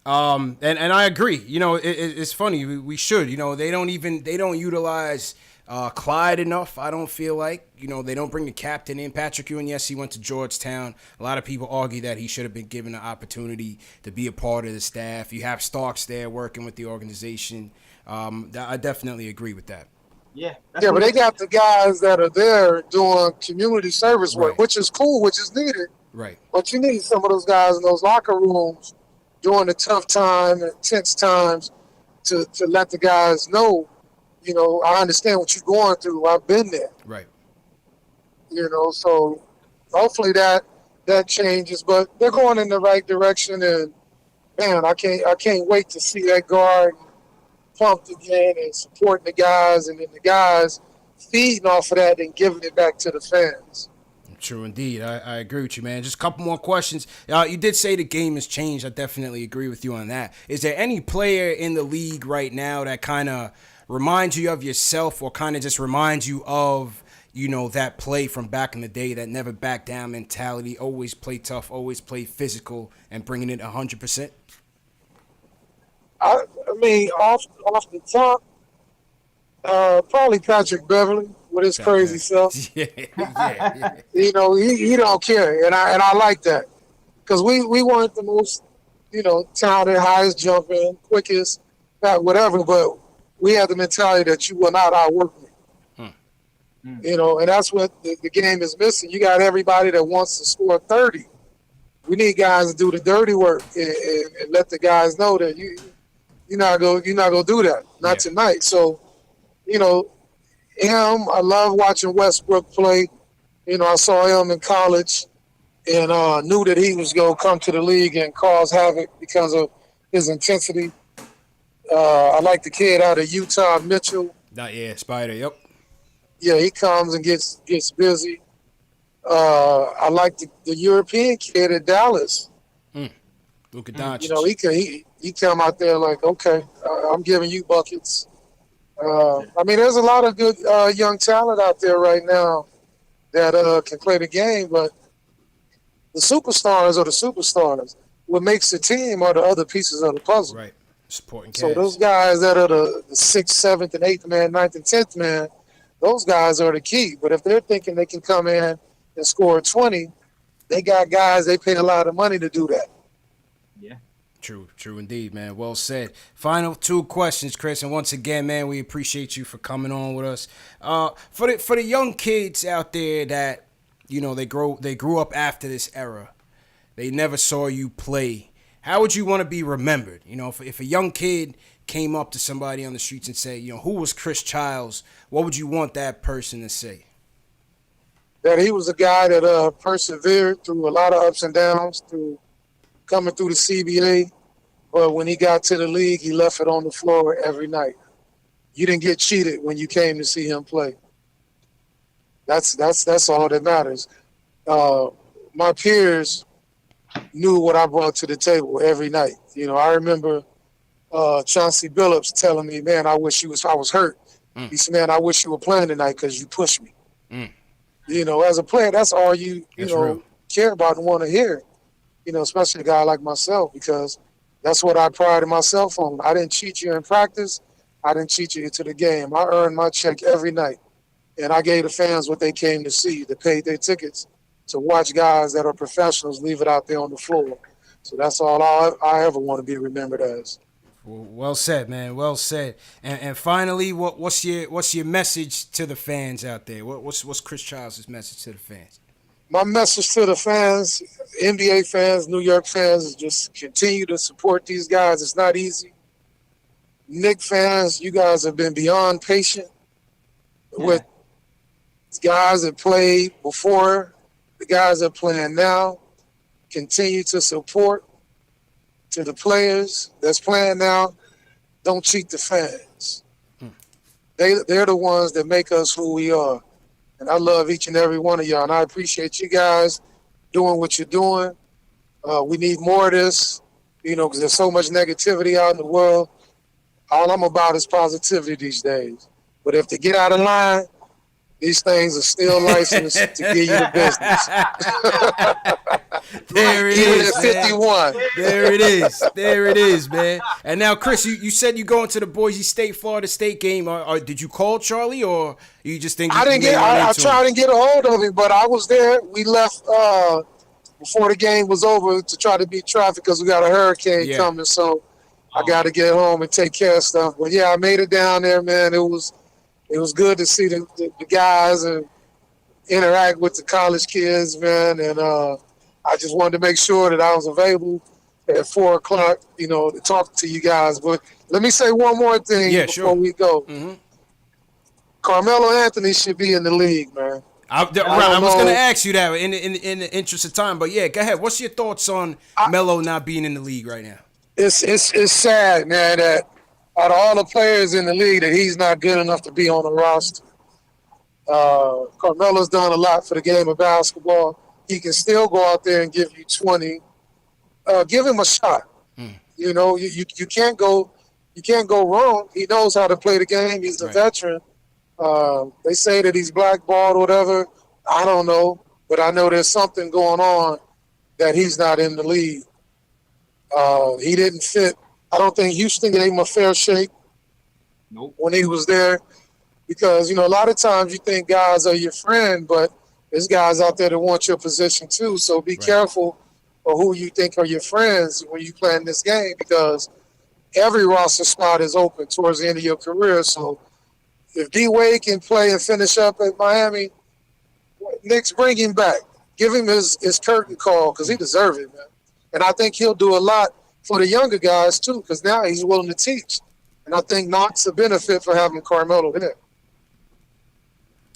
And I agree. It's funny. We should. They don't utilize Clyde enough. I don't feel like. They don't bring the captain in. Patrick Ewing, yes, he went to Georgetown. A lot of people argue that he should have been given the opportunity to be a part of the staff. You have Starks there working with the organization. I definitely agree with that. Yeah. But they got the guys that are there doing community service work, which is cool, which is needed. Right. But you need some of those guys in those locker rooms during the tough time and tense times to let the guys know, I understand what you're going through. I've been there. Right. So hopefully that changes. But they're going in the right direction, and man, I can't wait to see that guard pumped again and supporting the guys, and then the guys feeding off of that and giving it back to the fans. True indeed. I agree with you, man. Just a couple more questions. You did say the game has changed. I definitely agree with you on that. Is there any player in the league right now that kind of reminds you of yourself, or kind of just reminds you of, that play from back in the day, that never back down mentality, always play tough, always play physical, and bringing it 100%? I mean, off the top, probably Patrick Beverly with his crazy self. Yeah. He don't care, and I like that, because we weren't the most talented, highest jumping, quickest, whatever, but we had the mentality that you will not outwork me. And that's what the game is missing. You got everybody that wants to score 30. We need guys to do the dirty work and let the guys know that you're not gonna do that. Not tonight. So, I love watching Westbrook play. I saw him in college and knew that he was gonna come to the league and cause havoc because of his intensity. I like the kid out of Utah, Mitchell. Spider. Yep. Yeah, he comes and gets busy. I like the European kid at Dallas. Luka Doncic. He come out there like, okay, I'm giving you buckets. There's a lot of good young talent out there right now that can play the game, but the superstars are the superstars. What makes the team are the other pieces of the puzzle. Right. Supporting cast. So those guys that are the 6th, 7th, and 8th man, 9th, and 10th man, those guys are the key. But if they're thinking they can come in and score 20, they got guys, they pay a lot of money to do that. Yeah. True indeed, man. Well said. Final 2 questions, Chris. And once again, man, we appreciate you for coming on with us. For the young kids out there that, they grew up after this era, they never saw you play. How would you want to be remembered? If a young kid came up to somebody on the streets and said, who was Chris Childs, what would you want that person to say? That he was a guy that persevered through a lot of ups and downs, through coming through the CBA. But when he got to the league, he left it on the floor every night. You didn't get cheated when you came to see him play. That's all that matters. My peers knew what I brought to the table every night. I remember Chauncey Billups telling me, man, I was hurt. He said, man, I wish you were playing tonight because you pushed me. As a player, that's all you care about and want to hear, especially a guy like myself, because that's what I prided myself on. I didn't cheat you in practice. I didn't cheat you into the game. I earned my check every night. And I gave the fans what they came to see, to pay their tickets, to watch guys that are professionals leave it out there on the floor. So that's all I ever want to be remembered as. Well said, man. Well said. And finally, what's your message to the fans out there? What's Chris Childs' message to the fans? My message to the fans, NBA fans, New York fans, is just continue to support these guys. It's not easy. Knicks fans, you guys have been beyond patient with guys that played before, the guys that are playing now. Continue to support. To the players that's playing now, don't cheat the fans. They're the ones that make us who we are. And I love each and every one of y'all. And I appreciate you guys doing what you're doing. We need more of this, because there's so much negativity out in the world. all I'm about is positivity these days. But if they get out of line, these things are still licensed to give you the business. There it Even is, at man. 51. There it is. There it is, man. And now, Chris, you said you going to the Boise State, Florida State game. Or did you call Charlie, or you just think I didn't get. I tried to get a hold of him, but I was there. We left before the game was over to try to beat traffic because we got a hurricane coming. So I got to get home and take care of stuff. But yeah, I made it down there, man. It was good to see the guys and interact with the college kids, man. And I just wanted to make sure that I was available at 4:00, to talk to you guys. But let me say one more thing before we go. Mm-hmm. Carmelo Anthony should be in the league, man. I was going to ask you that in the interest of time, but yeah, go ahead. What's your thoughts on Melo not being in the league right now? It's sad, man, that out of all the players in the league, that he's not good enough to be on the roster. Carmelo's done a lot for the game of basketball. He can still go out there and give you 20. Give him a shot. You can't go wrong. He knows how to play the game. He's a veteran. They say that he's blackballed or whatever. I don't know, but I know there's something going on that he's not in the league. He didn't fit. I don't think Houston gave him a fair shake when he was there because, a lot of times you think guys are your friend, but there's guys out there that want your position too. So be careful of who you think are your friends when you play in this game because every roster spot is open towards the end of your career. So if D-Wade can play and finish up at Miami, Knicks bring him back. Give him his curtain call because he deserves it, man. And I think he'll do a lot for the younger guys, too, because now he's willing to teach. And I think Knox a benefit for having Carmelo there.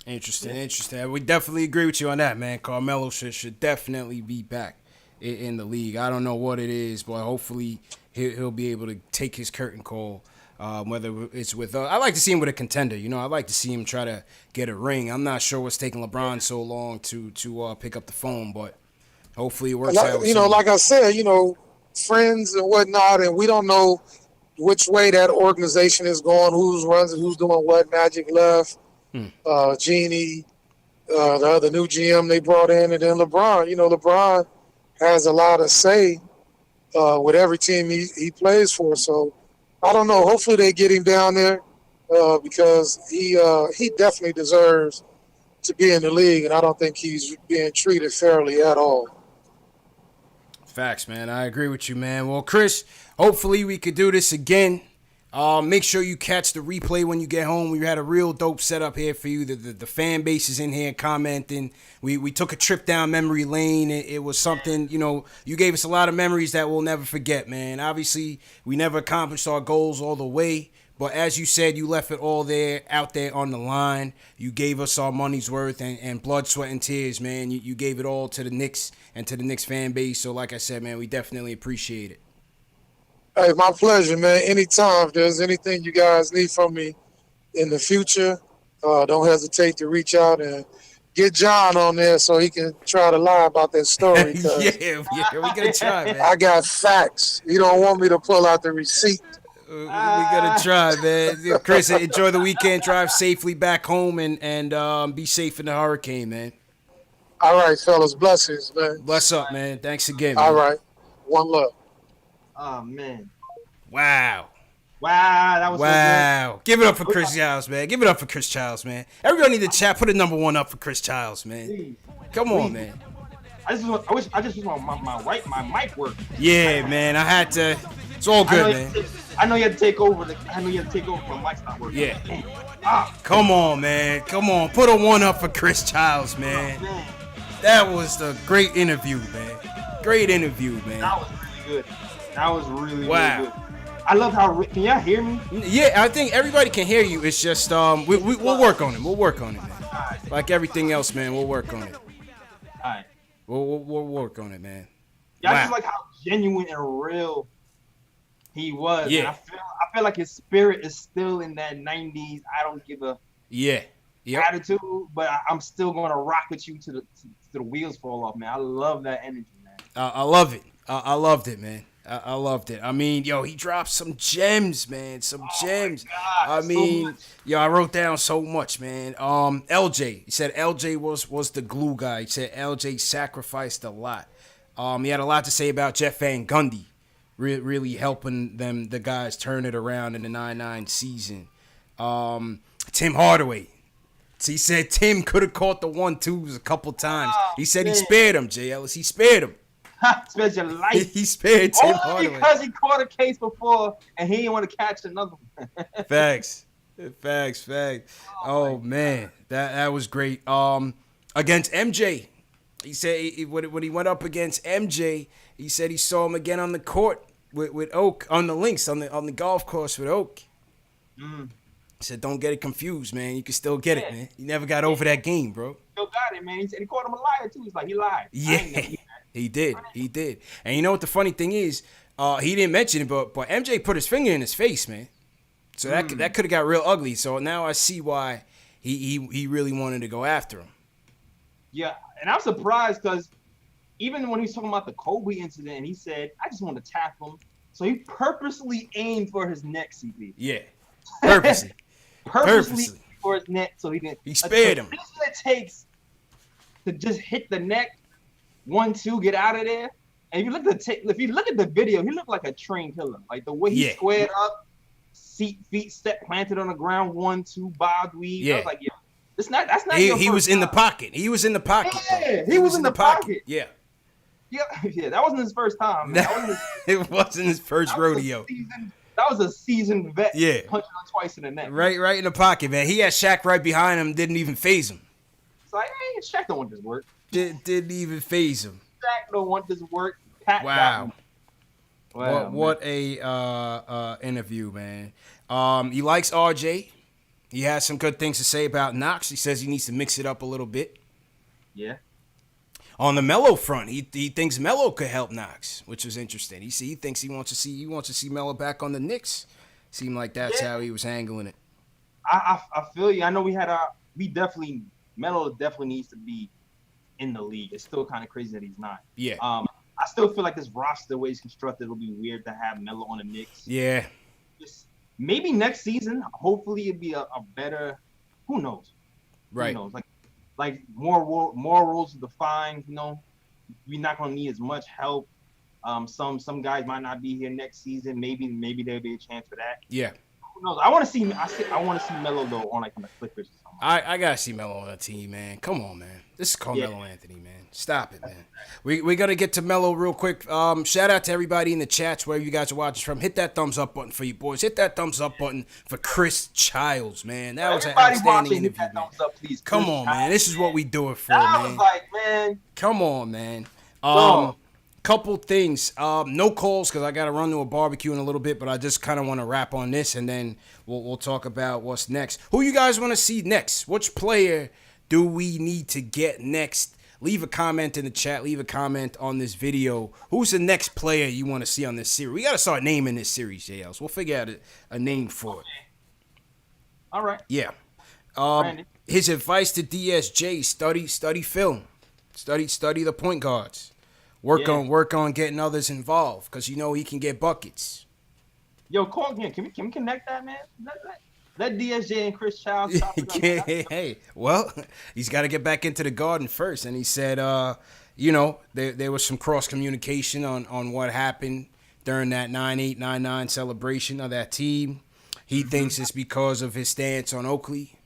Interesting. We definitely agree with you on that, man. Carmelo should definitely be back in the league. I don't know what it is, but hopefully he'll be able to take his curtain call. Whether it's with I like to see him with a contender. I like to see him try to get a ring. I'm not sure what's taking LeBron so long to pick up the phone, but hopefully it works out. Like I said, friends and whatnot, and we don't know which way that organization is going, who's runs and who's doing what. Magic left, Genie, the other new GM they brought in, and then LeBron. LeBron has a lot of say with every team he plays for, so I don't know. Hopefully they get him down there because he definitely deserves to be in the league, and I don't think he's being treated fairly at all. Facts, man. I agree with you, man. Well, Chris, hopefully we could do this again. Make sure you catch the replay when you get home. We had a real dope setup here for you. The fan base is in here commenting. We took a trip down memory lane. It was something, you gave us a lot of memories that we'll never forget, man. Obviously, we never accomplished our goals all the way. But as you said, you left it all out there on the line. You gave us our money's worth and blood, sweat, and tears, man. You gave it all to the Knicks and to the Knicks fan base. So like I said, man, we definitely appreciate it. Hey, my pleasure, man. Anytime if there's anything you guys need from me in the future, don't hesitate to reach out and get John on there so he can try to lie about that story. yeah, we're going to try, man. I got facts. You don't want me to pull out the receipt. We're going to try, man. Chris, enjoy the weekend. Drive safely back home and be safe in the hurricane, man. All right, fellas. Blessings, man. Bless up, man. Thanks again, man. All right. One love. Oh, man. Wow, that was so good. Give it up for Chris Childs, man. Give it up for Chris Childs, man. Everybody in the chat, put a number 1 up for Chris Childs, man. Please. Come on, man. I just want my mic work. Yeah, man. I had to. It's all good, man. I know you had to take over. My mic's not working. Yeah. Come on, man. Come on. Put a 1 up for Chris Childs, man. That was a great interview, man. Great interview, man. That was really good. That was really good. I love how. Can y'all hear me? Yeah, I think everybody can hear you. It's just we'll work on it. We'll work on it, man. Right. Like everything else, man. We'll work on it. All right. We'll work on it, man. Yeah, I just like how genuine and real he was. Yeah. And I feel like his spirit is still in that 90s. I don't give a attitude, but I'm still gonna rock with you to the wheels fall off, man. I love that energy, man. I love it. I loved it, man. I loved it. I mean, yo, he dropped some gems, man. Some gems. God, I mean, so much. yo, I wrote down so much, man. LJ. He said LJ was the glue guy. He said LJ sacrificed a lot. He had a lot to say about Jeff Van Gundy, really helping the guys turn it around in the 9-9 season. Tim Hardaway. He said Tim could have caught the 1-2s a couple times. He said he spared him, J. Ellis. He spared him. Spared your life. He spared Tim Only Hardaway. because he caught a case before and he didn't want to catch another one. Facts. Oh man, that was great. Against MJ, he said when he went up against MJ, he said he saw him again on the court with Oak on the links on the golf course with Oak. He said, "Don't get it confused, man. You can still get it, man. You never got over that game, bro." Still got it, man. He said he called him a liar too. He's like, he lied. Yeah, he did. And you know what the funny thing is? He didn't mention it, but MJ put his finger in his face, man. So that could have got real ugly. So now I see why he really wanted to go after him. Yeah, and I'm surprised because even when he was talking about the Kobe incident, he said, "I just want to tackle him." So he purposely aimed for his neck, CP. Yeah, purposely. Purposely for his neck, so he didn't. He spared him. This is what it takes to just hit the neck, 1-2, get out of there. And if you look at the video, he looked like a trained killer. Like the way he squared up, feet step planted on the ground, 1-2, bob weave. Yeah. I was like, yeah, that's not. He was in the pocket. He was in the pocket. Yeah, he was in the pocket. Yeah. Yeah, that wasn't his first time. It wasn't his first rodeo. That was a seasoned vet. Yeah. Punching him twice in the neck. Right in the pocket, man. He had Shaq right behind him, didn't even phase him. It's like, hey, Shaq don't want this work. Didn't even phase him. Shaq don't want this work. Pat wow. What man. a interview, man. He likes RJ. He has some good things to say about Knox. He says he needs to mix it up a little bit. Yeah. On the Melo front, he thinks Melo could help Knox, which was interesting. He thinks he wants to see Melo back on the Knicks. Seemed like that's how he was handling it. I feel you. I know Melo definitely needs to be in the league. It's still kind of crazy that he's not. Yeah. I still feel like this roster, the way it's constructed, it'll be weird to have Melo on the Knicks. Yeah. Maybe next season, hopefully it'd be a better. Who knows? Right. Who knows? Like more roles defined. You know, we're not gonna need as much help. Some guys might not be here next season. Maybe there'll be a chance for that. Yeah. Who knows? I want to see Melo though on the Clippers or something. I gotta see Melo on the team, man. Come on, man. This is Carmelo Anthony, man. Stop it, man. We're gonna get to Melo real quick. Shout out to everybody in the chats wherever you guys are watching from. Hit that thumbs up button for you boys. Hit that thumbs up button for Chris Childs, man. That was an outstanding interview, man. Thumbs up, please. Come on, man. This is what we do it for, man. man. I was like, man. Come on, man. Couple things. No calls because I got to run to a barbecue in a little bit, but I just kind of want to wrap on this, and then we'll talk about what's next. Who you guys want to see next? Which player do we need to get next? Leave a comment in the chat. Leave a comment on this video. Who's the next player you want to see on this series? We got to start naming this series, JLs. We'll figure out a name for it. All right. Yeah. His advice to DSJ: study film, study the point guards. Work on getting others involved because you know he can get buckets. Yo, call again. Can we connect that, man? Let DSJ and Chris Childs talk about Hey, well, he's got to get back into the Garden first. And he said, there was some cross communication on what happened during that 9-8, 9-9 celebration of that team. He thinks it's because of his stance on Oakley.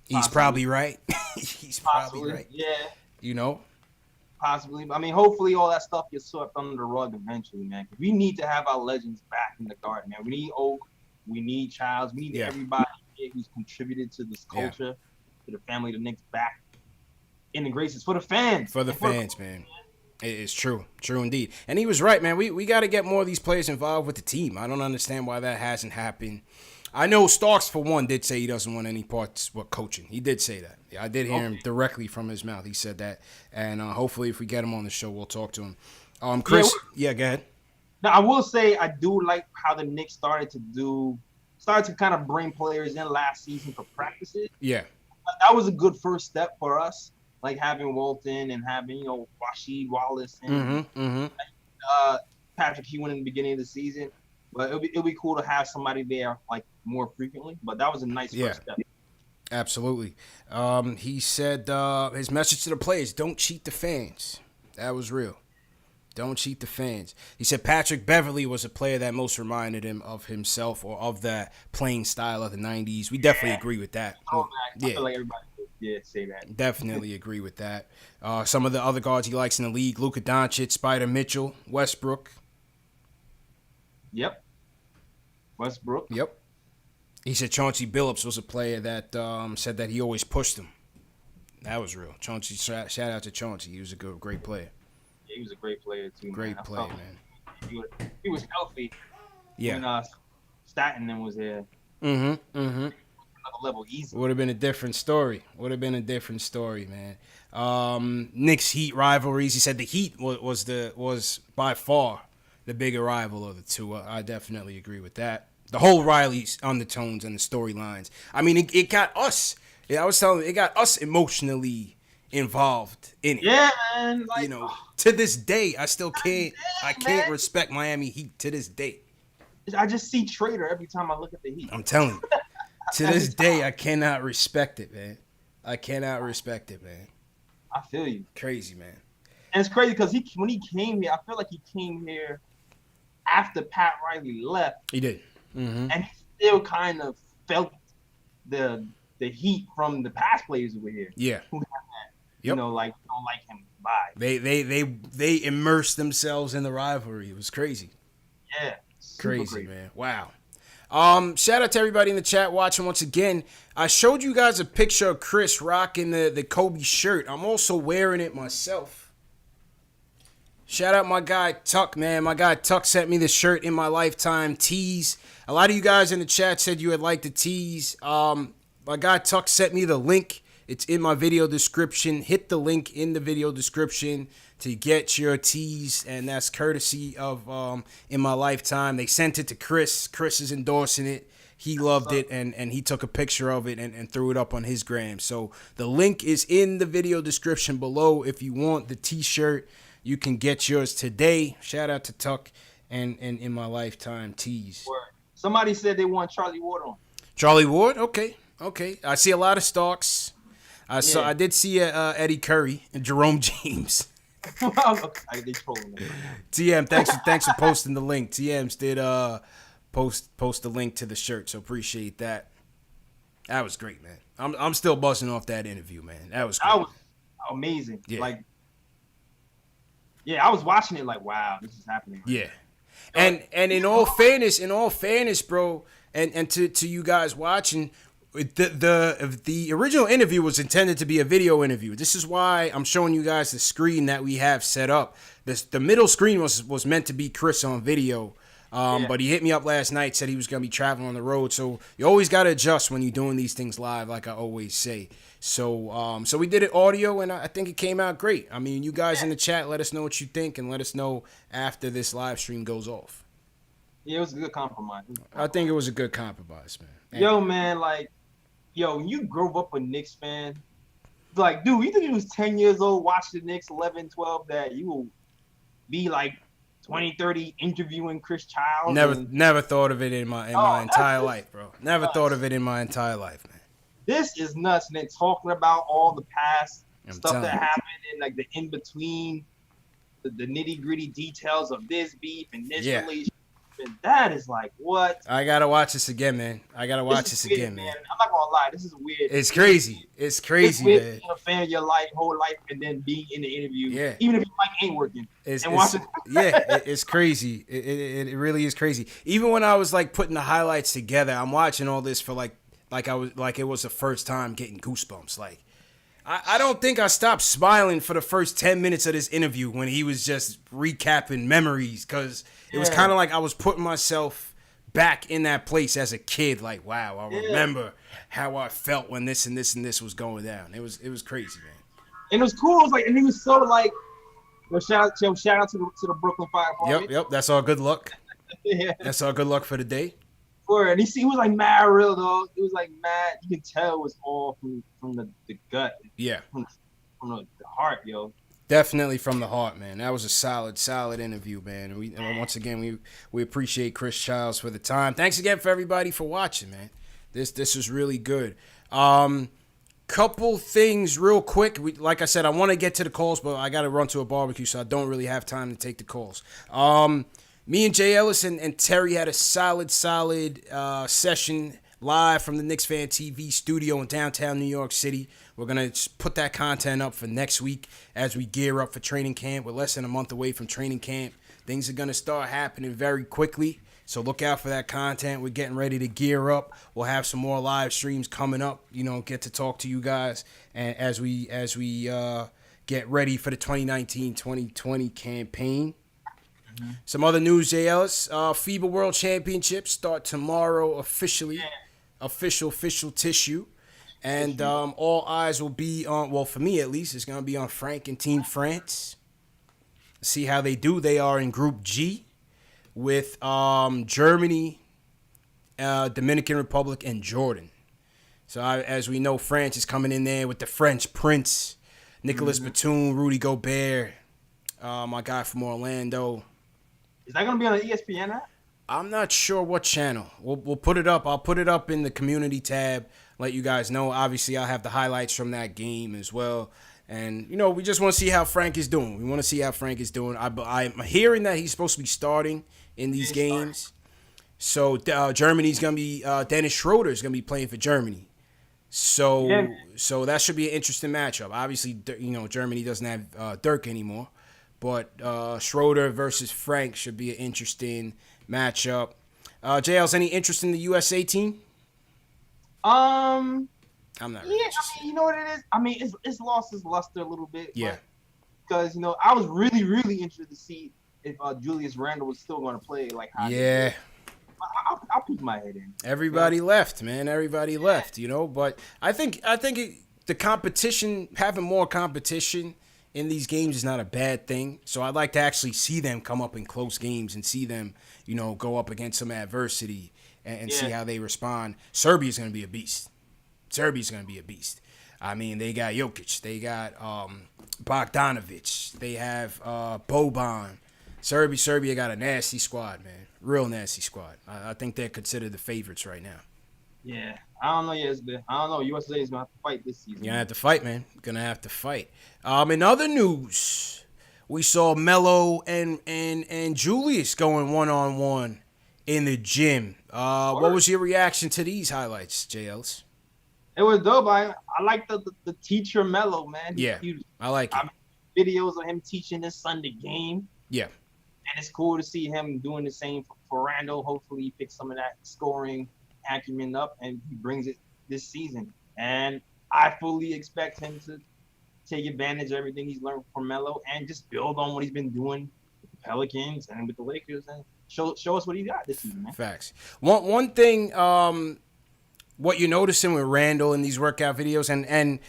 He's probably right. He's probably right. Yeah. You know. Possibly. I mean, hopefully all that stuff gets swept under the rug eventually, man. We need to have our legends back in the Garden, man. We need Oak. We need Childs. We need everybody here who's contributed to this culture, to the family, the Knicks back in the graces for the fans. For the fans, man. It's true. True indeed. And he was right, man. We got to get more of these players involved with the team. I don't understand why that hasn't happened. I know Starks, for one, did say he doesn't want any parts with coaching. He did say that. Yeah, I did hear him directly from his mouth. He said that. And hopefully if we get him on the show, we'll talk to him. Chris, go ahead. Now, I will say I do like how the Knicks started to kind of bring players in last season for practices. Yeah. That was a good first step for us, like having Walton and having, Rasheed Wallace. And Patrick Ewing in the beginning of the season, but it'll be cool to have somebody there like more frequently. But that was a nice first step. Absolutely. He said his message to the players: don't cheat the fans. That was real. Don't cheat the fans. He said Patrick Beverley was a player that most reminded him of himself or of that playing style of the 90s. We definitely agree with that. Oh, man. I feel like everybody would say that. Definitely agree with that. Some of the other guards he likes in the league: Luka Doncic, Spider Mitchell, Westbrook. Yep. Westbrook. Yep. He said Chauncey Billups was a player that said that he always pushed him. That was real. Chauncey, shout out to Chauncey. He was a great player. Yeah, he was a great player too. Great player, man. He was healthy. Yeah. When Staten was there. Another level easy. Would have been a different story. Man. Knicks Heat rivalries. He said the Heat was by far the bigger rival of the two. I definitely agree with that. The whole Riley's undertones and the storylines. I mean, it got us. Yeah, I was telling you, it got us emotionally involved in it. Yeah, man. Like, you know, to this day, I still can't. I can't respect Miami Heat to this day. I just see Trader every time I look at the Heat. I'm telling you, to this day, I cannot respect it, man. I cannot respect it, man. I feel you. Crazy, man. And it's crazy because when he came here, I feel like he came here after Pat Riley left. He did. Mm-hmm. And he still kind of felt the heat from the past players over here. Yeah. Who had that, yep. You know, like don't like him. Bye. They immersed themselves in the rivalry. It was crazy. Yeah. Crazy, man. Wow. Shout out to everybody in the chat watching once again. I showed you guys a picture of Chris rocking the Kobe shirt. I'm also wearing it myself. Shout out my guy Tuck, man. My guy Tuck sent me the shirt in my lifetime tees. A lot of you guys in the chat said you had liked the tees. My guy Tuck sent me the link. It's in my video description. Hit the link in the video description to get your tees, and that's courtesy of In My Lifetime. They sent it to Chris. Chris is endorsing it. He loved it, and he took a picture of it and threw it up on his gram. So the link is in the video description below. If you want the t-shirt, you can get yours today. Shout out to Tuck and In My Lifetime tees. Somebody said they want Charlie Ward on. Charlie Ward? Okay. I see a lot of Starks. I did see Eddie Curry and Jerome James. TM, thanks for posting the link. TMs did post the link to the shirt, so appreciate that. That was great, man. I'm still buzzing off that interview, man. That was great. That was amazing. Yeah. I was watching it like, wow, this is happening. Yeah. And in all fairness, bro, and to you guys watching, the original interview was intended to be a video interview. This is why I'm showing you guys the screen that we have set up. The middle screen was meant to be Chris on video. But he hit me up last night, said he was going to be traveling on the road. So you always got to adjust when you're doing these things live, like I always say. So we did it audio, and I think it came out great. I mean, you guys in the chat, let us know what you think, and let us know after this live stream goes off. Yeah, it was a good compromise. I think it was a good compromise, man. Yo, man, when you grew up a Knicks fan, like, dude, you think you was 10 years old, watching the Knicks 11, 12, that you will be like 20, 30 interviewing Chris Childs? Never thought of it in my entire life, bro. Never thought of it in my entire life, man. This is nuts. And then talking about all the past stuff that happened and like the in-between, the nitty-gritty details of this beef and this relationship. And that is like, what? I got to watch this again, man. This is weird, man. I'm not going to lie. This is weird. It's crazy. It's crazy, weird man. Being a fan of your whole life, and then being in the interview. Yeah. Even if your mic ain't working. It's crazy. It really is crazy. Even when I was like putting the highlights together, I'm watching all this for like it was the first time getting goosebumps. Like, I don't think I stopped smiling for the first 10 minutes of this interview when he was just recapping memories, because it was kind of like I was putting myself back in that place as a kid. Like, wow, I remember how I felt when this and this and this was going down. It was crazy, man. And it was cool. It was like, and he was so like, shout out to the Brooklyn Fire Department. Yep. That's all good luck. Yeah. That's all good luck for the day. And he was like mad real though. It was like mad. You can tell it was all from the gut. Yeah. From the heart, yo. Definitely from the heart, man. That was a solid interview, man. And once again, we appreciate Chris Childs for the time. Thanks again for everybody for watching, man. This was really good. Couple things real quick. Like I said, I want to get to the calls, but I got to run to a barbecue, so I don't really have time to take the calls. Me and Jay Ellis and Terry had a solid session live from the Knicks Fan TV studio in downtown New York City. We're going to put that content up for next week as we gear up for training camp. We're less than a month away from training camp. Things are going to start happening very quickly, so look out for that content. We're getting ready to gear up. We'll have some more live streams coming up, get to talk to you guys and as we get ready for the 2019-2020 campaign. Mm-hmm. Some other news, Jay Ellis. FIBA World Championships start tomorrow officially. Official tissue. And all eyes will be on, well, for me at least, it's going to be on Frank and Team France. See how they do. They are in Group G with Germany, Dominican Republic, and Jordan. So as we know, France is coming in there with the French Prince, Nicolas Batum, Rudy Gobert, my guy from Orlando. Is that going to be on the ESPN app? I'm not sure what channel. We'll put it up. I'll put it up in the community tab. Let you guys know. Obviously, I'll have the highlights from that game as well. And, we just want to see how Frank is doing. We want to see how Frank is doing. I'm hearing that he's supposed to be starting in these games. So, Germany's going to be Dennis Schroeder is going to be playing for Germany. So that should be an interesting matchup. Obviously, Germany doesn't have Dirk anymore. But Schroeder versus Frank should be an interesting matchup. JL's any interest in the USA team? I'm not really interested. You know what it is? It's lost its luster a little bit. Yeah. Because, I was really, really interested to see if Julius Randle was still going to play like how yeah. I'll peek my head in. Everybody left, man. Everybody left, But I think the competition, having more competition in these games is not a bad thing. So I'd like to actually see them come up in close games and see them, go up against some adversity and see how they respond. Serbia's going to be a beast. I mean, they got Jokic. They got Bogdanovic. They have Boban. Serbia got a nasty squad, man. Real nasty squad. I think they're considered the favorites right now. Yeah. I don't know. I don't know. USA is going to have to fight this season. You're going to have to fight, man. Gonna have to fight. In other news, we saw Melo and Julius going one-on-one in the gym. What was your reaction to these highlights, JLs? It was dope. I like the teacher Melo, man. Yeah, I like it. Videos of him teaching his son the game. Yeah. And it's cool to see him doing the same for Randall. Hopefully he picks some of that scoring acumen up and he brings it this season. And I fully expect him to take advantage of everything he's learned from Melo and just build on what he's been doing with the Pelicans and with the Lakers and show us what he got this season, man. Facts. One thing, what you're noticing with Randall in these workout videos, and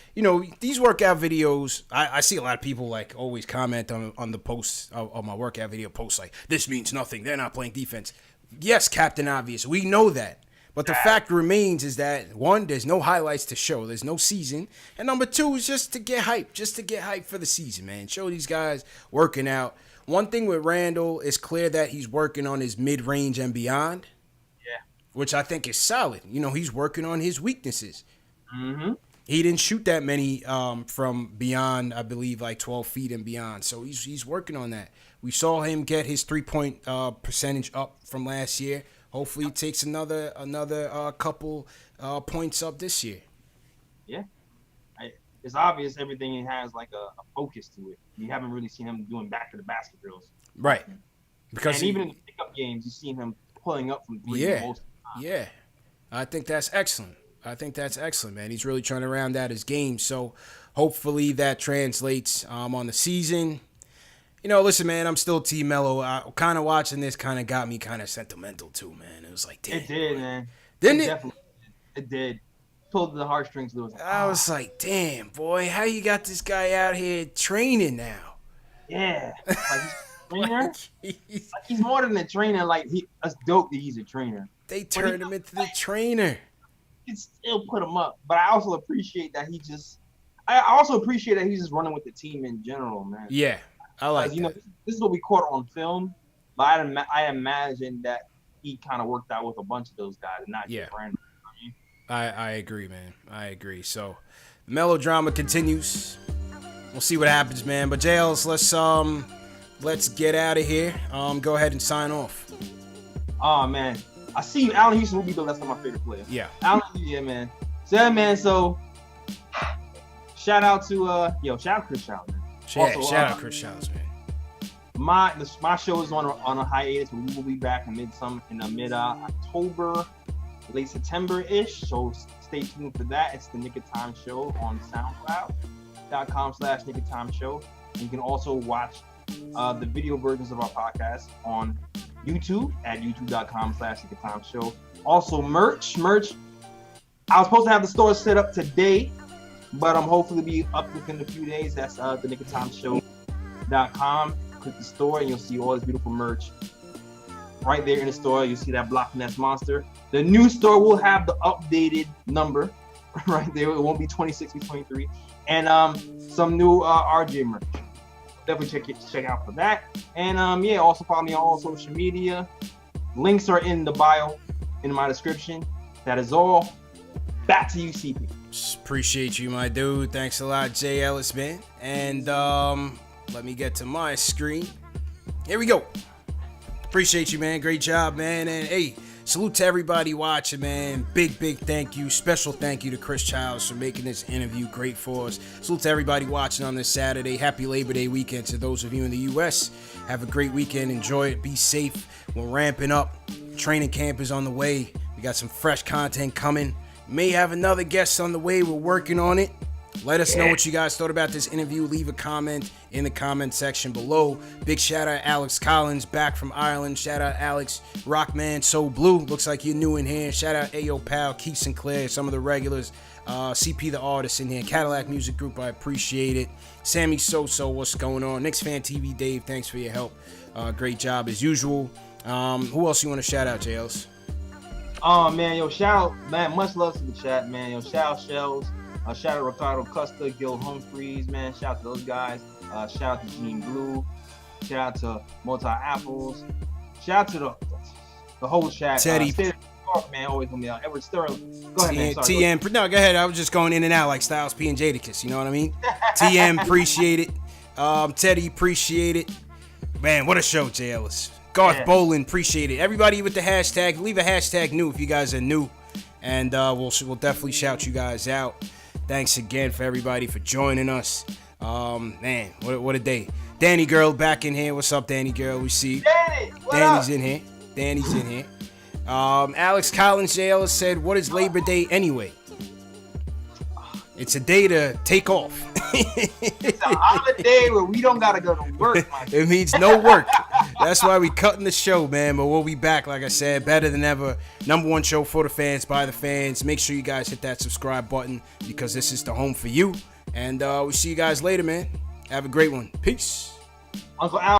these workout videos, I see a lot of people like always comment on the posts on my workout video posts like, this means nothing. They're not playing defense. Yes, Captain Obvious. We know that. But the fact remains is that, one, there's no highlights to show. There's no season. And number two is just to get hype. Just to get hype for the season, man. Show these guys working out. One thing with Randall, is clear that he's working on his mid-range and beyond. Yeah. Which I think is solid. He's working on his weaknesses. Mm-hmm. He didn't shoot that many from beyond, I believe, like 12 feet and beyond. So he's working on that. We saw him get his three-point percentage up from last year. Hopefully, he takes another couple points up this year. Yeah, it's obvious everything has like a focus to it. You haven't really seen him doing back to the basket drills, right? Because even in the pickup games, you've seen him pulling up from three most of the time. Yeah, I think that's excellent. Man. He's really trying to round out his game. So hopefully that translates on the season. Listen, man, I'm still Team Melo. Kind of watching this kind of got me kind of sentimental, too, man. It was like, damn. It did, man. Didn't it? Definitely. It did. Pulled the heartstrings. I was like, damn, boy, how you got this guy out here training now? Yeah. Like he's a trainer. He's more than a trainer. It's dope that he's a trainer. They turned him into the trainer. You can still put him up. But I also appreciate that I also appreciate that he's just running with the team in general, man. Yeah, I like You know, that. this is what we caught on film, but I imagine that he kind of worked out with a bunch of those guys, and not just random. I agree, man. I agree. So, the melodrama continues. We'll see what happens, man. But JLs, let's get out of here. Go ahead and sign off. Oh man, I see you. Allen Houston will be the last of my favorite player. Yeah. Allen, yeah, man. So yeah, man. So shout out to shout out Chris Child, man. Also, shout out Chris Child, man. My show is on a hiatus. We will be back in mid October, late September-ish. So stay tuned for that. It's the Nick of Time Show on SoundCloud.com/Nick of Time Show. And you can also watch the video versions of our podcast on YouTube at youtube.com/Nick of Time Show. Also merch. I was supposed to have the store set up today, but I'm hopefully be up within a few days. That's the Nick of Time Show.com. Click the store and you'll see all this beautiful merch right there in the store. You'll see that Block Finesse Monster. The new store will have the updated number right there. It won't be 26 or 23. And some new RJ merch. Definitely check out for that. And also follow me on all social media. Links are in the bio, in my description. That is all. Back to you, CP. Appreciate you, my dude. Thanks a lot, Jay Ellis, man. And let me get to my screen. Here we go. Appreciate you, man. Great job, man. And hey, salute to everybody watching, man. Big thank you. Special thank you to Chris Childs for making this interview great for us. Salute to everybody watching on this Saturday. Happy Labor Day weekend to those of you in the U.S. Have a great weekend. Enjoy it. Be safe. We're ramping up. Training camp is on the way. We got some fresh content coming. May have another guest on the way. We're working on it. Let us know what you guys thought about this interview. Leave a comment in the comment section below. Big shout out Alex Collins, back from Ireland. Shout out Alex Rockman So Blue. Looks like you're new in here. Shout out Ayo Pal, Keith Sinclair, some of the regulars. CP the artist in here. Cadillac Music Group, I appreciate it. Sammy Soso, what's going on? Knicks Fan TV, Dave, thanks for your help. Great job as usual. Who else you want to shout out, JLs? Oh man, shout out, man. Much love to the chat, man. Shout out Shells. Shout out Ricardo Custer, Gil Humphreys, man. Shout out to those guys. Shout out to Gene Blue. Shout out to Multi Apples. Shout out to the whole chat. Teddy. State of New York, man, always gonna be out. Edward Sterling. Go ahead, man. Sorry, TM. No, go ahead. I was just going in and out like Styles P and Jadakiss. You know what I mean? TM, appreciate it. Teddy, appreciate it. Man, what a show, Jay Ellis. Garth Bolin, appreciate it. Everybody with the hashtag, leave a hashtag new if you guys are new. And we'll definitely shout you guys out. Thanks again for everybody for joining us. Man, what a day. Danny Girl back in here. What's up, Danny Girl? We see Danny's in here. Danny's in here. Alex Collins JL said, what is Labor Day anyway? It's a day to take off. It's a holiday where we don't gotta go to work. It means no work. That's why we cutting the show, man. But we'll be back, like I said, better than ever. Number one show for the fans, by the fans. Make sure you guys hit that subscribe button because this is the home for you. And we'll see you guys later, man. Have a great one. Peace. Uncle Al.